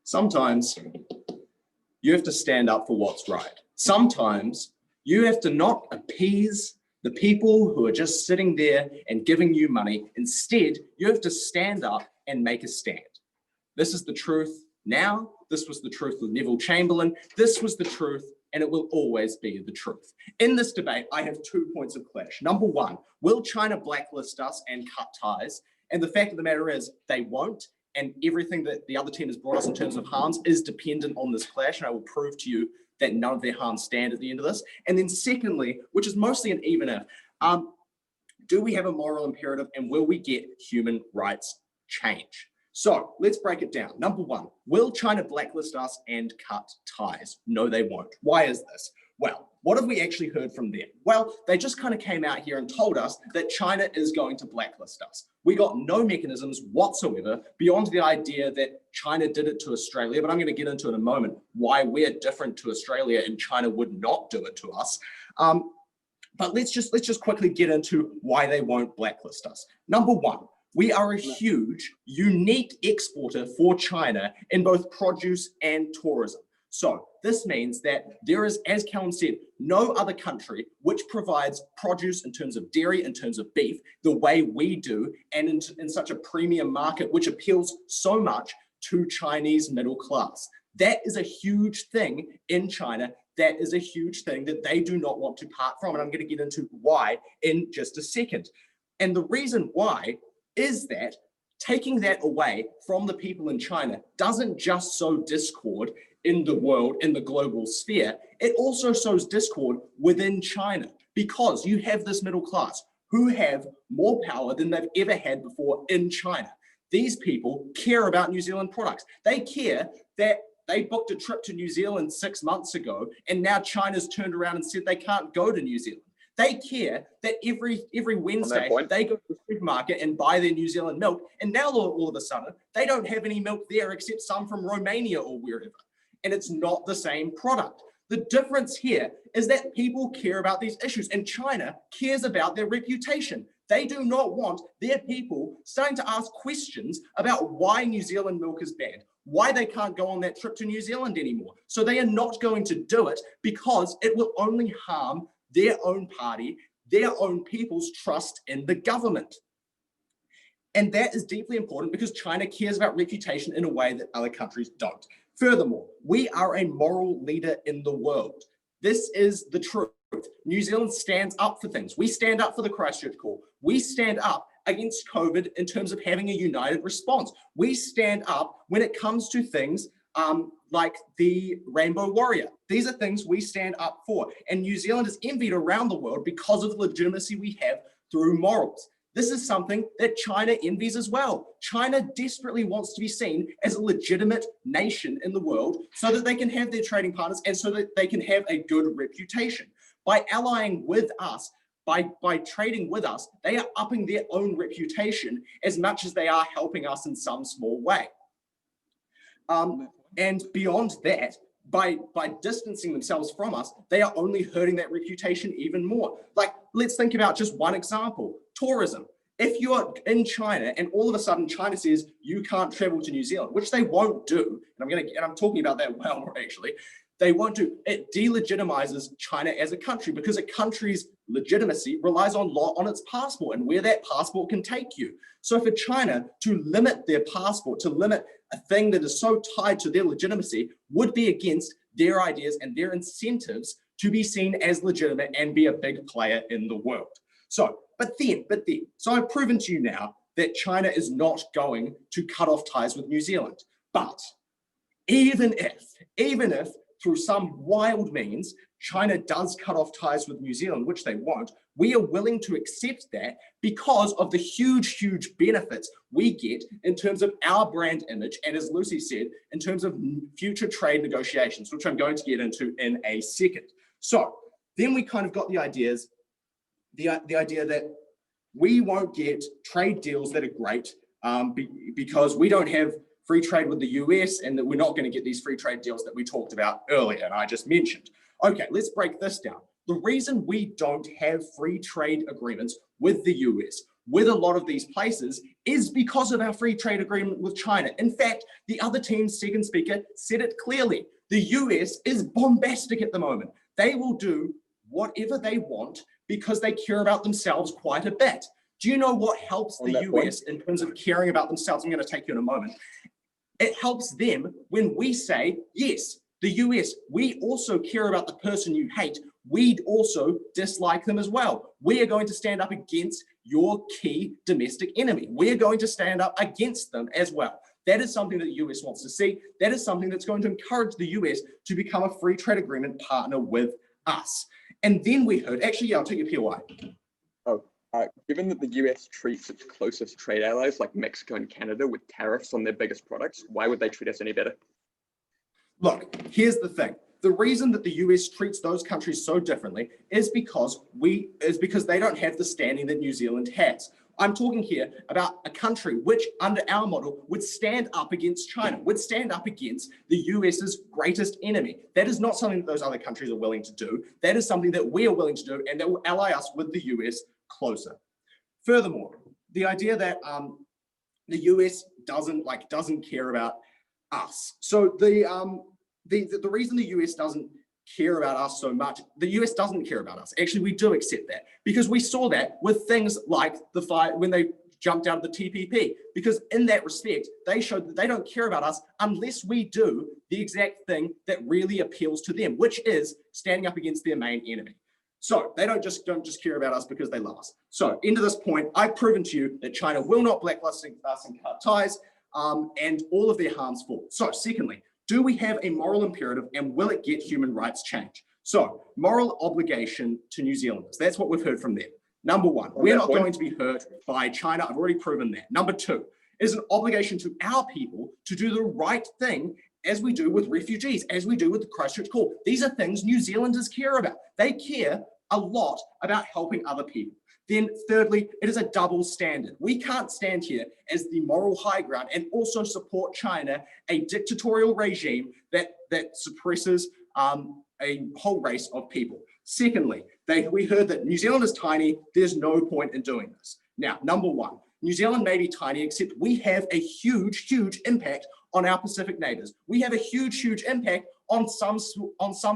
Sometimes you have to stand up for what's right. Sometimes you have to not appease the people who are just sitting there and giving you money. Instead, you have to stand up and make a stand. This is the truth now. This was the truth with Neville Chamberlain. This was the truth, and it will always be the truth. In this debate, I have 2 points of clash. Number one, will China blacklist us and cut ties? And the fact of the matter is they won't. And everything that the other team has brought us in terms of harms is dependent on this clash. And I will prove to you that none of their harms stand at the end of this. And then secondly, which is mostly an even if, do we have a moral imperative and will we get human rights change? So let's break it down. Number one, will China blacklist us and cut ties? No, they won't. Why is this? Well, What have we actually heard from them? Well, they just kind of came out here and told us that China is going to blacklist us. We got no mechanisms whatsoever beyond the idea that China did it to Australia, but I'm going to get into in a moment why we're different to Australia and China would not do it to us. But let's just quickly get into why they won't blacklist us. Number one, we are a huge, unique exporter for China in both produce and tourism. So this means that there is, as Callan said, no other country which provides produce in terms of dairy, in terms of beef, the way we do, and in such a premium market, which appeals so much to Chinese middle class. That is a huge thing in China. That is a huge thing that they do not want to part from. And I'm going to get into why in just a second. And the reason why is that taking that away from the people in China doesn't just sow discord in the world, in the global sphere, it also sows discord within China because you have this middle class who have more power than they've ever had before in China. These people care about New Zealand products. They care that they booked a trip to New Zealand 6 months ago, and now China's turned around and said they can't go to New Zealand. They care that every Wednesday they go to the supermarket and buy their New Zealand milk, and now all of a sudden they don't have any milk there except some from Romania or wherever. And it's not the same product. The difference here is that people care about these issues, and China cares about their reputation. They do not want their people starting to ask questions about why New Zealand milk is banned, why they can't go on that trip to New Zealand anymore. So they are not going to do it because it will only harm their own party, their own people's trust in the government. And that is deeply important because China cares about reputation in a way that other countries don't. Furthermore, we are a moral leader in the world. This is the truth. New Zealand stands up for things. We stand up for the Christchurch call. We stand up against COVID in terms of having a united response. We stand up when it comes to things like the Rainbow Warrior. These are things we stand up for. And New Zealand is envied around the world because of the legitimacy we have through morals. This is something that China envies as well. China desperately wants to be seen as a legitimate nation in the world so that they can have their trading partners and so that they can have a good reputation. By allying with us, by trading with us, they are upping their own reputation as much as they are helping us in some small way. And beyond that, by distancing themselves from us, they are only hurting that reputation even more. Like, let's think about just one example, tourism. If you're in China and all of a sudden China says you can't travel to New Zealand, which they won't do, and I'm talking about that well more actually, they won't do, it delegitimizes China as a country because a country's legitimacy relies on its passport and where that passport can take you. So for China to limit their passport, to limit a thing that is so tied to their legitimacy would be against their ideas and their incentives to be seen as legitimate and be a big player in the world. So, but then, so I've proven to you now that China is not going to cut off ties with New Zealand. But even if through some wild means, China does cut off ties with New Zealand, which they won't, we are willing to accept that because of the huge, huge benefits we get in terms of our brand image, and as Lucy said, in terms of future trade negotiations, which I'm going to get into in a second. So then we kind of got the idea that we won't get trade deals that are great because we don't have free trade with the US and that we're not going to get these free trade deals that we talked about earlier and I just mentioned. Okay, let's break this down. The reason we don't have free trade agreements with the US, with a lot of these places, is because of our free trade agreement with China. In fact, the other team's second speaker said it clearly. The US is bombastic at the moment. They will do whatever they want because they care about themselves quite a bit. Do you know what helps the US in terms of caring about themselves? I'm going to take you in a moment. It helps them when we say, yes, the US, we also care about the person you hate. We'd also dislike them as well. We are going to stand up against your key domestic enemy. We're going to stand up against them as well. That is something that the US wants to see. That is something that's going to encourage the US to become a free trade agreement partner with us. And then we heard, actually, yeah, I'll take your POI. Given that the US treats its closest trade allies like Mexico and Canada with tariffs on their biggest products, why would they treat us any better? Look, here's the thing. The reason that the US treats those countries so differently is because they don't have the standing that New Zealand has. I'm talking here about a country which, under our model, would stand up against China, would stand up against the US's greatest enemy. That is not something that those other countries are willing to do. That is something that we are willing to do, and that will ally us with the US closer. Furthermore, the idea that the US doesn't care about us. So the reason the US doesn't care about us so much, the US doesn't care about us. Actually, we do accept that, because we saw that with things like the fight when they jumped out of the TPP, because in that respect, they showed that they don't care about us unless we do the exact thing that really appeals to them, which is standing up against their main enemy. So they don't just care about us because they love us. So into this point, I've proven to you that China will not blacklist us and cut ties, and all of their harm's fault. So secondly, do we have a moral imperative, and will it get human rights change? So moral obligation to New Zealanders. That's what we've heard from them. Number one, we're not going to be hurt by China. I've already proven that. Number two is an obligation to our people to do the right thing, as we do with refugees, as we do with the Christchurch Call. These are things New Zealanders care about. They care a lot about helping other people. Then thirdly, it is a double standard. We can't stand here as the moral high ground and also support China, a dictatorial regime that suppresses a whole race of people. Secondly, we heard that New Zealand is tiny. There's no point in doing this. Now, number one, New Zealand may be tiny, except we have a huge, huge impact on our Pacific neighbors. We have a huge, huge impact on some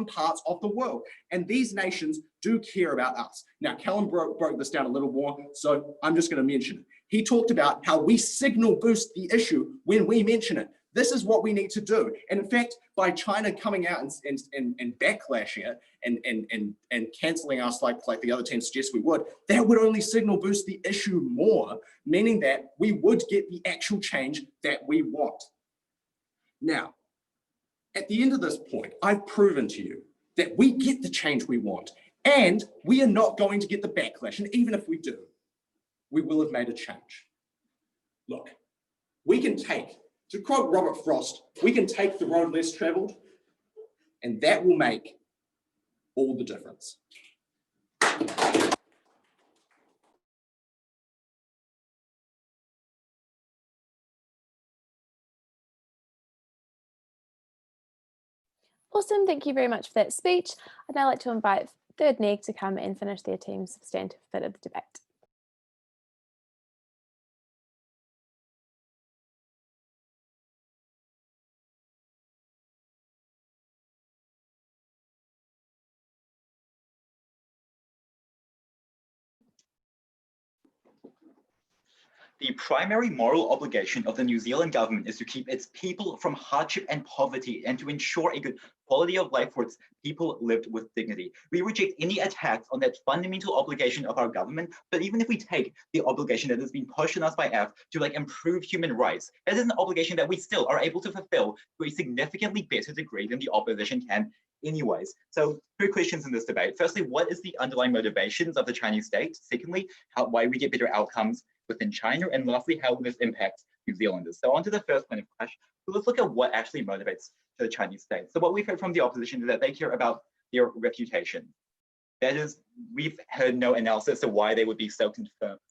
parts of the world. And these nations do care about us. Now, Callum broke this down a little more, so I'm just going to mention it. He talked about how we signal boost the issue when we mention it. This is what we need to do. And in fact, by China coming out and backlashing it and cancelling us like the other team suggests we would, that would only signal boost the issue more, meaning that we would get the actual change that we want. Now, at the end of this point, I've proven to you that we get the change we want, and we are not going to get the backlash. And even if we do, we will have made a change. Look, we can take, to quote Robert Frost, we can take the road less traveled, and that will make all the difference. Awesome, thank you very much for that speech. I'd now like to invite third neg to come and finish their team's substantive bit of the debate. The primary moral obligation of the New Zealand government is to keep its people from hardship and poverty and to ensure a good quality of life for its people lived with dignity. We reject any attacks on that fundamental obligation of our government, but even if we take the obligation that has been pushed on us by F to improve human rights, that is an obligation that we still are able to fulfill to a significantly better degree than the opposition can anyways. So 2 questions in this debate. Firstly, what is the underlying motivations of the Chinese state? Secondly, why we get better outcomes within China, and lastly, how this impacts New Zealanders. So on to the first point of clash. So let's look at what actually motivates the Chinese state. So what we've heard from the opposition is that they care about their reputation. That is, we've heard no analysis of why they would be so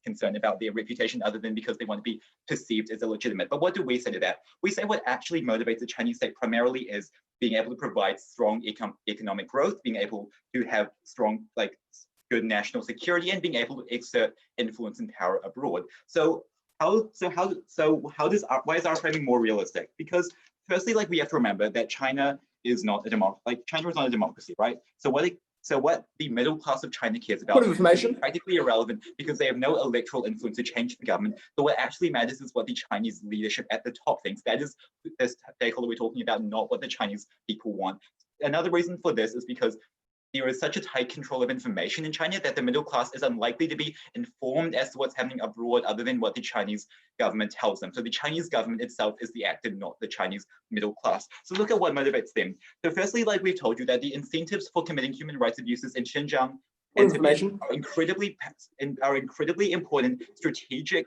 concerned about their reputation other than because they want to be perceived as illegitimate. But what do we say to that? We say what actually motivates the Chinese state primarily is being able to provide strong economic growth, being able to have strong, good national security, and being able to exert influence and power abroad. So why is our framing more realistic? Because firstly, we have to remember that China is not a democracy. China is not a democracy, right? So what the middle class of China cares about is practically irrelevant because they have no electoral influence to change the government. But what actually matters is what the Chinese leadership at the top thinks. That is the stakeholder we're talking about, not what the Chinese people want. Another reason for this is because there is such a tight control of information in China that the middle class is unlikely to be informed as to what's happening abroad other than what the Chinese government tells them. So the Chinese government itself is the actor, not the Chinese middle class. So look at what motivates them. So firstly, we've told you that the incentives for committing human rights abuses in Xinjiang and are incredibly important strategic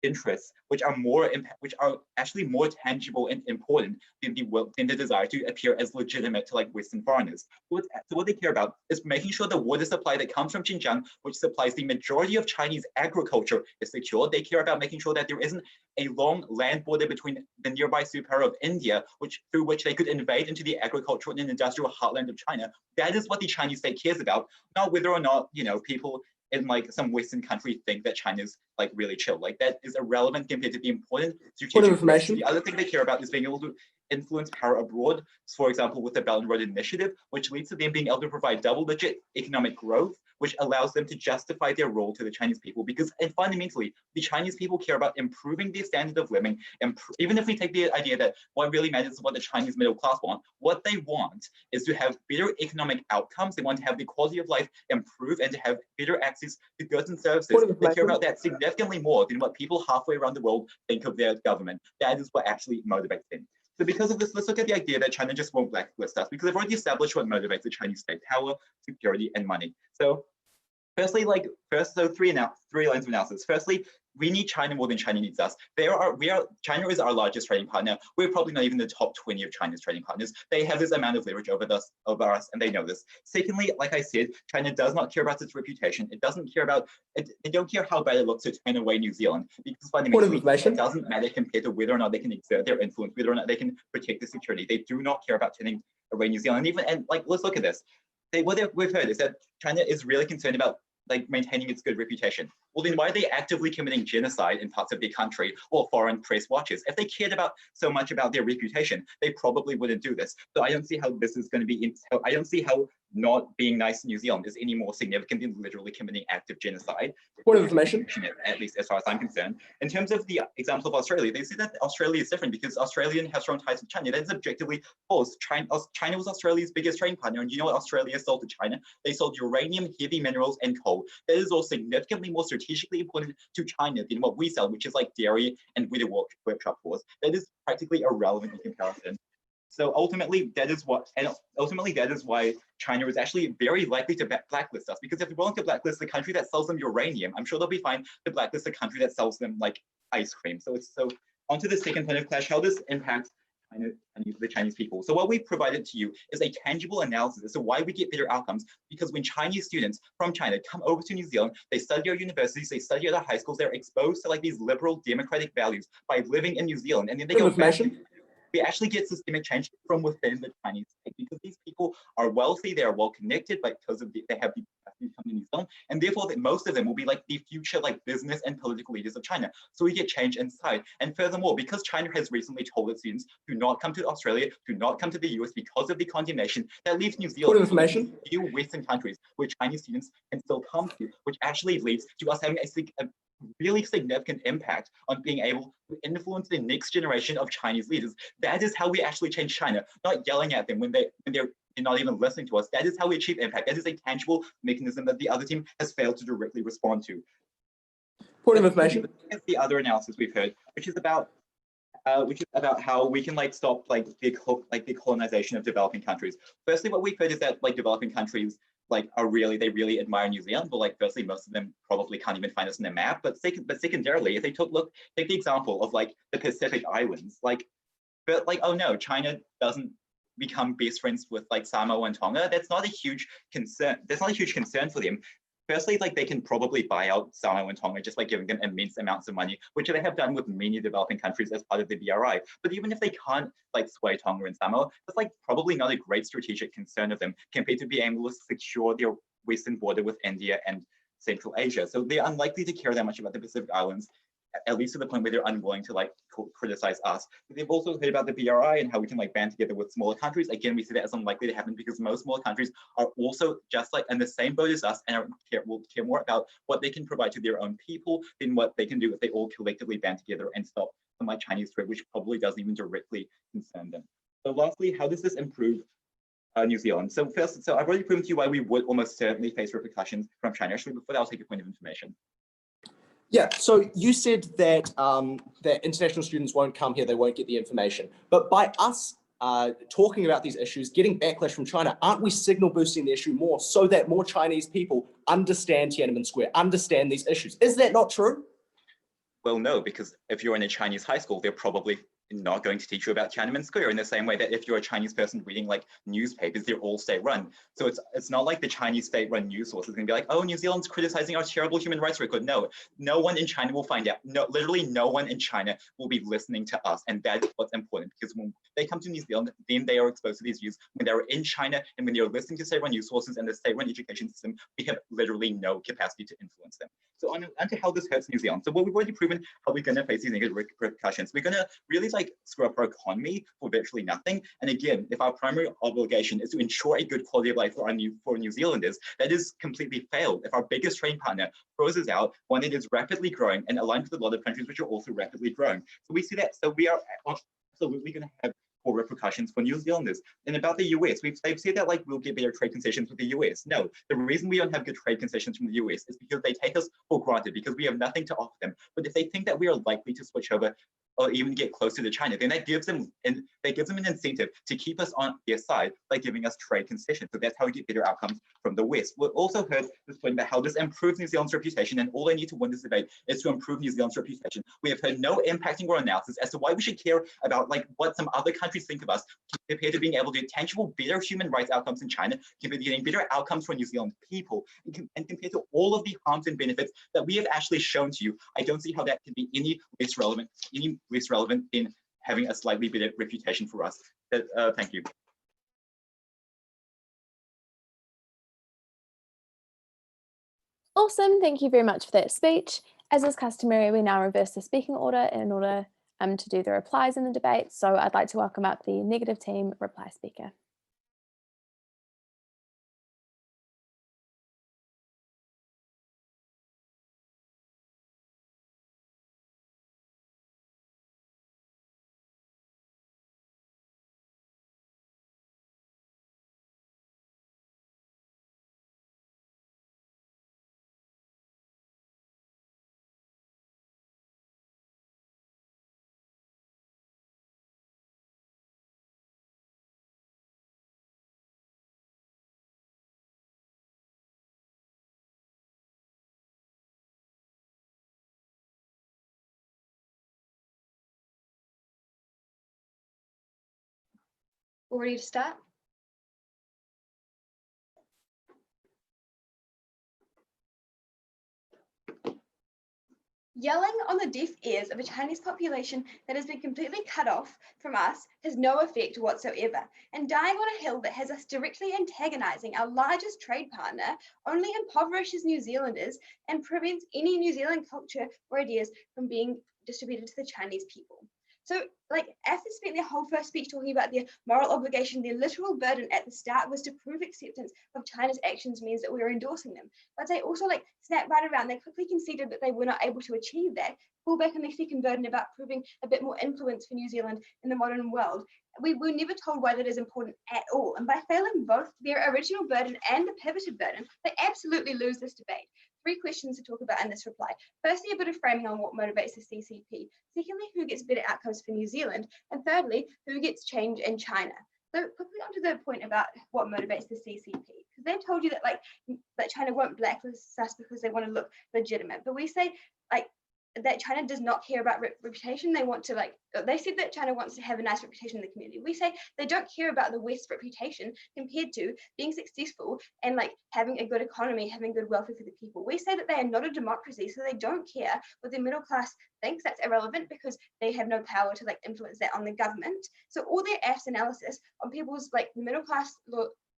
interests, which are actually more tangible and important than the desire to appear as legitimate to like Western foreigners. So what they care about is making sure the water supply that comes from Xinjiang, which supplies the majority of Chinese agriculture, is secure. They care about making sure that there isn't a long land border between the nearby superpower of India, through which they could invade into the agricultural and industrial heartland of China. That is what the Chinese state cares about, not whether or not, you know, people in like some Western country think that China's like really chill. Like that is irrelevant compared to the important strategic information. The other thing they care about is being able to influence power abroad. For example, with the Belt and Road Initiative, which leads to them being able to provide double-digit economic growth, which allows them to justify their role to the Chinese people. Because, and fundamentally, the Chinese people care about improving their standard of living. And even if we take the idea that what really matters is what the Chinese middle class want, what they want is to have better economic outcomes. They want to have the quality of life improve and to have better access to goods and services. They care about that significantly more than what people halfway around the world think of their government. That is what actually motivates them. So because of this, let's look at the idea that China just won't blacklist us, because I've already established what motivates the Chinese state: power, security, and money. So firstly, three lines of analysis. Firstly, we need China more than China needs us. China is our largest trading partner. We're probably not even the top 20 of China's trading partners. They have this amount of leverage over us, and they know this. Secondly, like I said, China does not care about its reputation. It doesn't care about it. They don't care how bad it looks to turn away New Zealand, because fundamentally it doesn't matter compared to whether or not they can exert their influence, whether or not they can protect the security. They do not care about turning away New Zealand. And let's look at this. What we've heard is that China is really concerned about like maintaining its good reputation. Well, then why are they actively committing genocide in parts of their country or foreign press watches? If they cared so much about their reputation, they probably wouldn't do this. So I don't see how this is going to be, I don't see how not being nice to New Zealand is any more significant than literally committing active genocide. Point of information. At least as far as I'm concerned. In terms of the example of Australia, they say that Australia is different because Australia has strong ties with China. That is objectively false. China was Australia's biggest trading partner. And you know what Australia sold to China? They sold uranium, heavy minerals, and coal. That is all significantly more strategically important to China than what we sell, which is like dairy and widow workshop floors. That is practically irrelevant in comparison. So ultimately, that is why China is actually very likely to blacklist us, because if they're willing to blacklist the country that sells them uranium, I'm sure they'll be fine to blacklist the country that sells them like ice cream. So onto the second point of clash, how this impacts the Chinese people. So what we provided to you is a tangible analysis as to why we get better outcomes, because when Chinese students from China come over to New Zealand, they study at universities, they study at our high schools, they're exposed to like these liberal democratic values by living in New Zealand, and then they go back. We actually get systemic change from within the Chinese state, because these people are wealthy, they are well connected, but because of they have the capacity to come to New Zealand, and therefore most of them will be like the future like business and political leaders of China. So we get change inside. And furthermore, because China has recently told its students do not come to Australia, do not come to the US because of the condemnation, that leaves New Zealand information few Western countries where Chinese students can still come to, which actually leads to us having a really significant impact on being able to influence the next generation of Chinese leaders. That is how we actually change China, not yelling at them when they're not even listening to us. That is how we achieve impact. That is a tangible mechanism that the other team has failed to directly respond to. Point of information. The other analysis we've heard, which is about how we can like stop like the colonization of developing countries. Firstly, what we've heard is that like developing countries they really admire New Zealand, but like firstly, most of them probably can't even find us in the map. But secondarily, if they take the example of like the Pacific Islands, oh no, China doesn't become best friends with like Samoa and Tonga. That's not a huge concern. That's not a huge concern for them. Firstly, like they can probably buy out Samoa and Tonga just by giving them immense amounts of money, which they have done with many developing countries as part of the BRI. But even if they can't like sway Tonga and Samoa, that's like probably not a great strategic concern of them compared to being able to secure their western border with India and Central Asia. So they're unlikely to care that much about the Pacific Islands, at least to the point where they're unwilling to like criticize us. But they've also heard about the BRI and how we can like band together with smaller countries. Again, we see that as unlikely to happen because most smaller countries are also just like in the same boat as us and will care more about what they can provide to their own people than what they can do if they all collectively band together and stop some like Chinese threat, which probably doesn't even directly concern them. So lastly, how does this improve New Zealand? So first, I've already proven to you why we would almost certainly face repercussions from China. Actually, before that, I'll take a point of information. Yeah, so you said that that international students won't come here, they won't get the information. But by us talking about these issues, getting backlash from China, aren't we signal boosting the issue more so that more Chinese people understand Tiananmen Square, understand these issues? Is that not true? Well, no, because if you're in a Chinese high school, they're probably not going to teach you about Tiananmen Square in the same way that if you're a Chinese person reading like newspapers, they're all state-run. So it's not like the Chinese state-run news source is going to be like, oh, New Zealand's criticizing our terrible human rights record. No, no one in China will find out. No, literally no one in China will be listening to us. And that's what's important, because when they come to New Zealand, then they are exposed to these views. When they're in China and when they're listening to state-run news sources and the state-run education system, we have literally no capacity to influence them. So on to how this hurts New Zealand. So what we've already proven how we're going to face these negative repercussions. We're going to really like screw up our economy for virtually nothing. And again, if our primary obligation is to ensure a good quality of life for New Zealanders, that is completely failed. If our biggest trading partner throws us out, one that is rapidly growing and aligned with a lot of countries which are also rapidly growing. So we see that. So we are absolutely going to have repercussions for New Zealanders. And about the US, they've said that like we'll get better trade concessions with the US. No, the reason we don't have good trade concessions from the US is because they take us for granted, because we have nothing to offer them. But if they think that we are likely to switch over or even get closer to China, then that gives them an incentive to keep us on their side by giving us trade concessions. So that's how we get better outcomes from the West. We've also heard this point about how this improves New Zealand's reputation, and all they need to win this debate is to improve New Zealand's reputation. We have heard no impacting or analysis as to why we should care about like what some other countries think of us compared to being able to get tangible, better human rights outcomes in China, compared to getting better outcomes for New Zealand people, and compared to all of the harms and benefits that we have actually shown to you. I don't see how that can be any less relevant in having a slightly better reputation for us. Thank you. Awesome, thank you very much for that speech. As is customary, we now reverse the speaking order in order to do the replies in the debate. So I'd like to welcome up the negative team reply speaker. All ready to start? Yelling on the deaf ears of a Chinese population that has been completely cut off from us has no effect whatsoever, and dying on a hill that has us directly antagonizing our largest trade partner only impoverishes New Zealanders and prevents any New Zealand culture or ideas from being distributed to the Chinese people. So, like, after spent their whole first speech talking about their moral obligation, their literal burden at the start was to prove acceptance of China's actions means that we are endorsing them. But they also, like, snapped right around. They quickly conceded that they were not able to achieve that, pull back on their second burden about proving a bit more influence for New Zealand in the modern world. We were never told why that is important at all. And by failing both their original burden and the pivoted burden, they absolutely lose this debate. 3 questions to talk about in this reply. Firstly, a bit of framing on what motivates the CCP. Secondly, who gets better outcomes for New Zealand? And thirdly, who gets change in China? So quickly onto the point about what motivates the CCP, because they've told you that that China won't blacklist us because they want to look legitimate. But we say that China does not care about reputation. They want to they said that China wants to have a nice reputation in the community. We say they don't care about the West's reputation compared to being successful and having a good economy, having good welfare for the people. We say that they are not a democracy, so they don't care what the middle class thinks. That's irrelevant because they have no power to influence that on the government. So all their AFS analysis on people's the middle class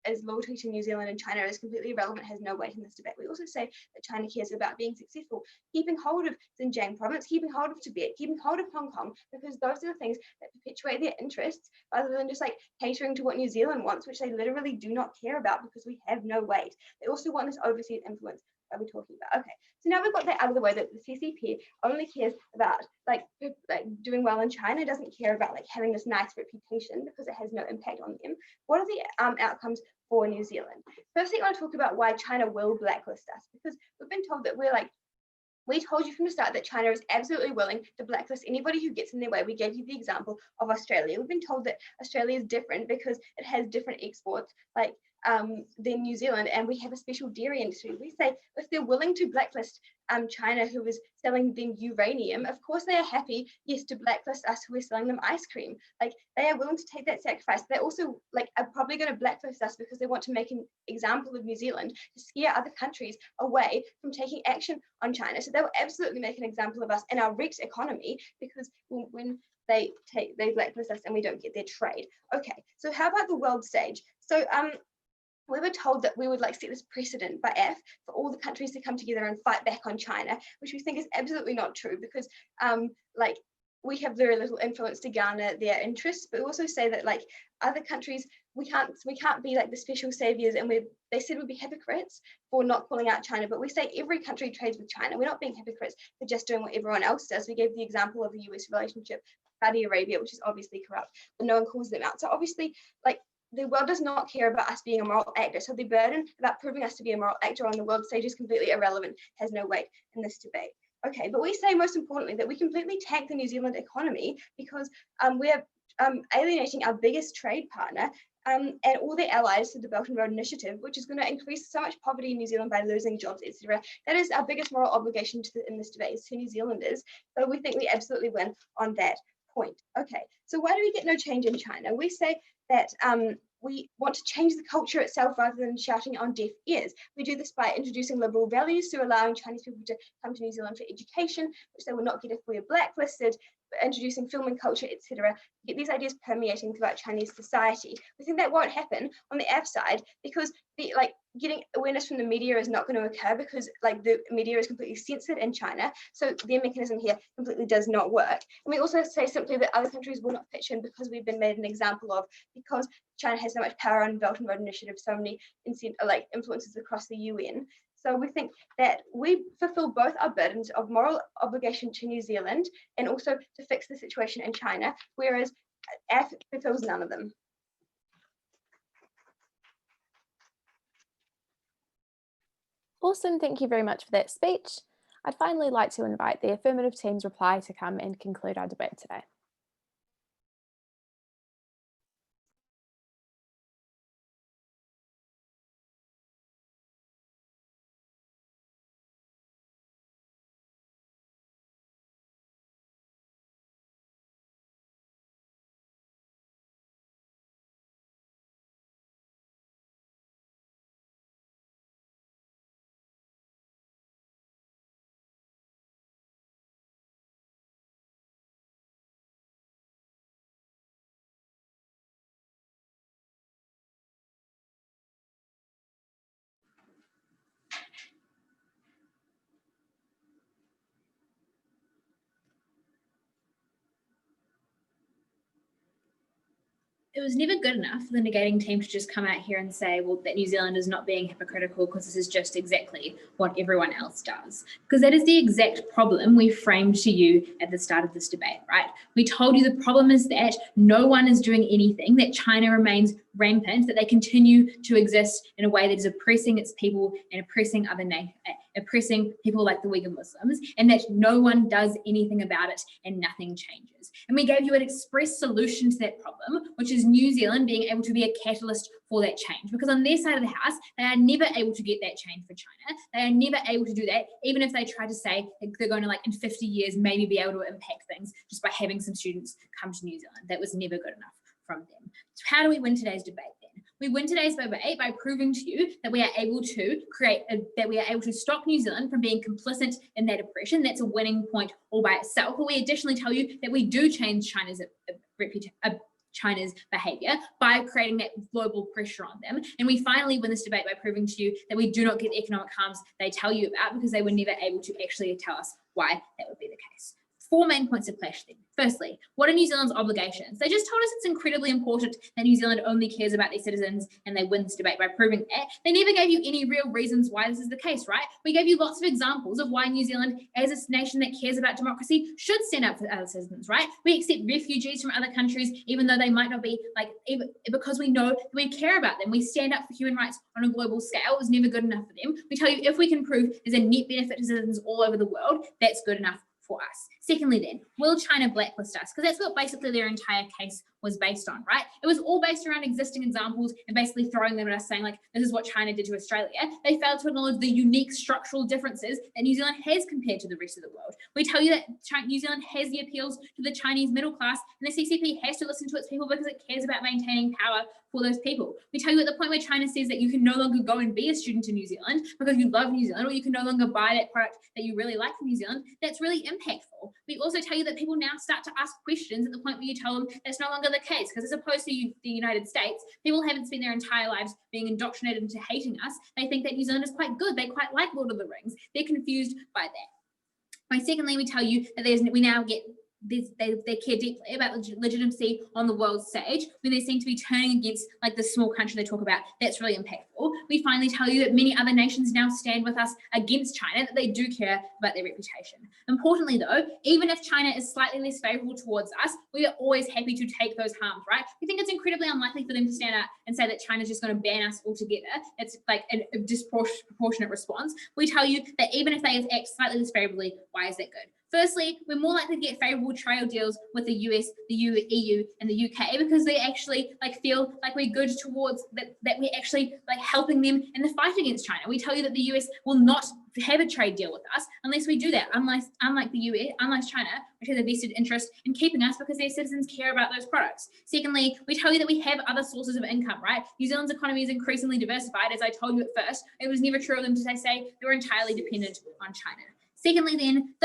as loyalty to New Zealand and China is completely irrelevant, has no weight in this debate. We also say that China cares about being successful, keeping hold of Xinjiang province, keeping hold of Tibet, keeping hold of Hong Kong, because those are the things that perpetuate their interests rather than just catering to what New Zealand wants, which they literally do not care about because we have no weight. They also want this overseas influence that we're talking about. Okay, so now we've got that out of the way, that the CCP only cares about doing well in China, doesn't care about having this nice reputation because it has no impact on them. What are the outcomes for New Zealand? Firstly, I want to talk about why China will blacklist us, because we've been told that we told you from the start that China is absolutely willing to blacklist anybody who gets in their way. We gave you the example of Australia. We've been told that Australia is different because it has different exports, than New Zealand, and we have a special dairy industry. We say if they're willing to blacklist China, who is selling them uranium, of course they are happy, yes, to blacklist us who are selling them ice cream. Like, they are willing to take that sacrifice. They also are probably going to blacklist us because they want to make an example of New Zealand to scare other countries away from taking action on China. So they will absolutely make an example of us and our wrecked economy, because when they blacklist us and we don't get their trade. Okay, so how about the world stage? So we were told that we would set this precedent by AF for all the countries to come together and fight back on China, which we think is absolutely not true, because we have very little influence to garner their interests. But we also say that other countries, we can't be the special saviors, and they said we'd be hypocrites for not calling out China, but we say every country trades with China. We're not being hypocrites for just doing what everyone else does. We gave the example of the US relationship with Saudi Arabia, which is obviously corrupt, but no one calls them out. So obviously, the world does not care about us being a moral actor. So the burden about proving us to be a moral actor on the world stage is completely irrelevant, has no weight in this debate. Okay, but we say most importantly that we completely tank the New Zealand economy, because we're alienating our biggest trade partner and all their allies to the Belt and Road Initiative, which is going to increase so much poverty in New Zealand by losing jobs, etc. That is our biggest moral obligation in this debate, is to New Zealanders. So we think we absolutely win on that point. Okay, so why do we get no change in China? We say that we want to change the culture itself rather than shouting on deaf ears. We do this by introducing liberal values, so allowing Chinese people to come to New Zealand for education, which they will not get if we are blacklisted, introducing film and culture, etc. Get these ideas permeating throughout Chinese society. We think that won't happen on the F side, because getting awareness from the media is not going to occur, because the media is completely censored in China. So their mechanism here completely does not work. And we also say simply that other countries will not pitch in, because we've been made an example of, because China has so much power on Belt and Road Initiative, so many influences across the UN. So we think that we fulfill both our burdens of moral obligation to New Zealand and also to fix the situation in China, whereas AF fulfills none of them. Awesome, thank you very much for that speech. I'd finally like to invite the affirmative team's reply to come and conclude our debate today. It was never good enough for the negating team to just come out here and say, well, that New Zealand is not being hypocritical because this is just exactly what everyone else does. Because that is the exact problem we framed to you at the start of this debate, right? We told you the problem is that no one is doing anything, that China remains rampant, that they continue to exist in a way that is oppressing its people and oppressing oppressing people like the Uyghur Muslims, and that no one does anything about it and nothing changes. And we gave you an express solution to that problem, which is New Zealand being able to be a catalyst for that change. Because on their side of the house, they are never able to get that change for China. They are never able to do that, even if they try to say that they're going to, in 50 years, maybe be able to impact things just by having some students come to New Zealand. That was never good enough from them. So how do we win today's debate then? We win today's debate by proving to you that we are able to stop New Zealand from being complicit in that oppression. That's a winning point all by itself. But we additionally tell you that we do change China's behavior by creating that global pressure on them. And we finally win this debate by proving to you that we do not get the economic harms they tell you about, because they were never able to actually tell us why that would be the case. 4 main points of clash then. Firstly, what are New Zealand's obligations? They just told us it's incredibly important that New Zealand only cares about their citizens, and they win this debate by proving that. They never gave you any real reasons why this is the case, right? We gave you lots of examples of why New Zealand, as a nation that cares about democracy, should stand up for other citizens, right? We accept refugees from other countries, even though they might not be, because we know that we care about them. We stand up for human rights on a global scale. It was never good enough for them. We tell you if we can prove there's a net benefit to citizens all over the world, that's good enough for us. Secondly then, will China blacklist us? Because that's what basically their entire case was based on, right? It was all based around existing examples and basically throwing them at us saying like, this is what China did to Australia. They failed to acknowledge the unique structural differences that New Zealand has compared to the rest of the world. We tell you that New Zealand has the appeals to the Chinese middle class, and the CCP has to listen to its people because it cares about maintaining power for those people. We tell you at the point where China says that you can no longer go and be a student in New Zealand because you love New Zealand, or you can no longer buy that product that you really like from New Zealand, that's really impactful. We also tell you that people now start to ask questions at the point where you tell them that's no longer the case, because as opposed to the United States, people haven't spent their entire lives being indoctrinated into hating us. They think that New Zealand is quite good. They quite like Lord of the Rings. They're confused by that. Right, secondly, we tell you that we now get they care deeply about legitimacy on the world stage when they seem to be turning against like the small country they talk about. That's really impactful. We finally tell you that many other nations now stand with us against China, that they do care about their reputation. Importantly though, even if China is slightly less favorable towards us, we are always happy to take those harms, right? We think it's incredibly unlikely for them to stand out and say that China's just going to ban us altogether. It's like a disproportionate response. We tell you that even if they act slightly less favorably, why is that good? Firstly, we're more likely to get favourable trade deals with the US, the EU, and the UK because they actually like feel like we're good towards that we're actually like helping them in the fight against China. We tell you that the US will not have a trade deal with us unless we do that, unlike the US, unlike China, which has a vested interest in keeping us because their citizens care about those products. Secondly, we tell you that we have other sources of income, right? New Zealand's economy is increasingly diversified. As I told you at first, it was never true of them to say they were entirely dependent on China. Thirdly then,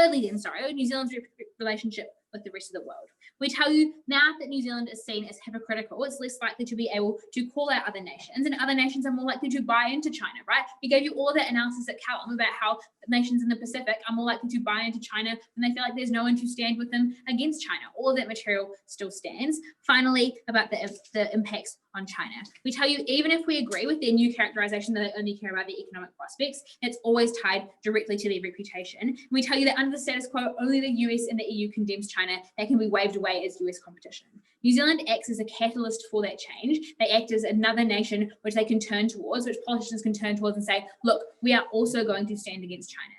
New Zealand's relationship with the rest of the world. We tell you now that New Zealand is seen as hypocritical, it's less likely to be able to call out other nations, and other nations are more likely to buy into China, right? We gave you all of that analysis at Callum about how nations in the Pacific are more likely to buy into China when they feel like there's no one to stand with them against China. All of that material still stands. Finally, about the impacts on China. We tell you, even if we agree with their new characterization that they only care about their economic prospects, it's always tied directly to their reputation. We tell you that under the status quo, only the US and the EU condemns China. They can be waved away as US competition. New Zealand acts as a catalyst for that change. They act as another nation which they can turn towards, which politicians can turn towards and say, look, we are also going to stand against China.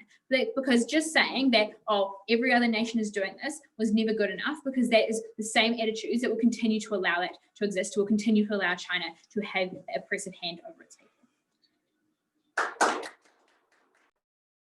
Because just saying that, oh, every other nation is doing this was never good enough, because that is the same attitudes that will continue to allow that to exist, will continue to allow China to have the oppressive hand over its people.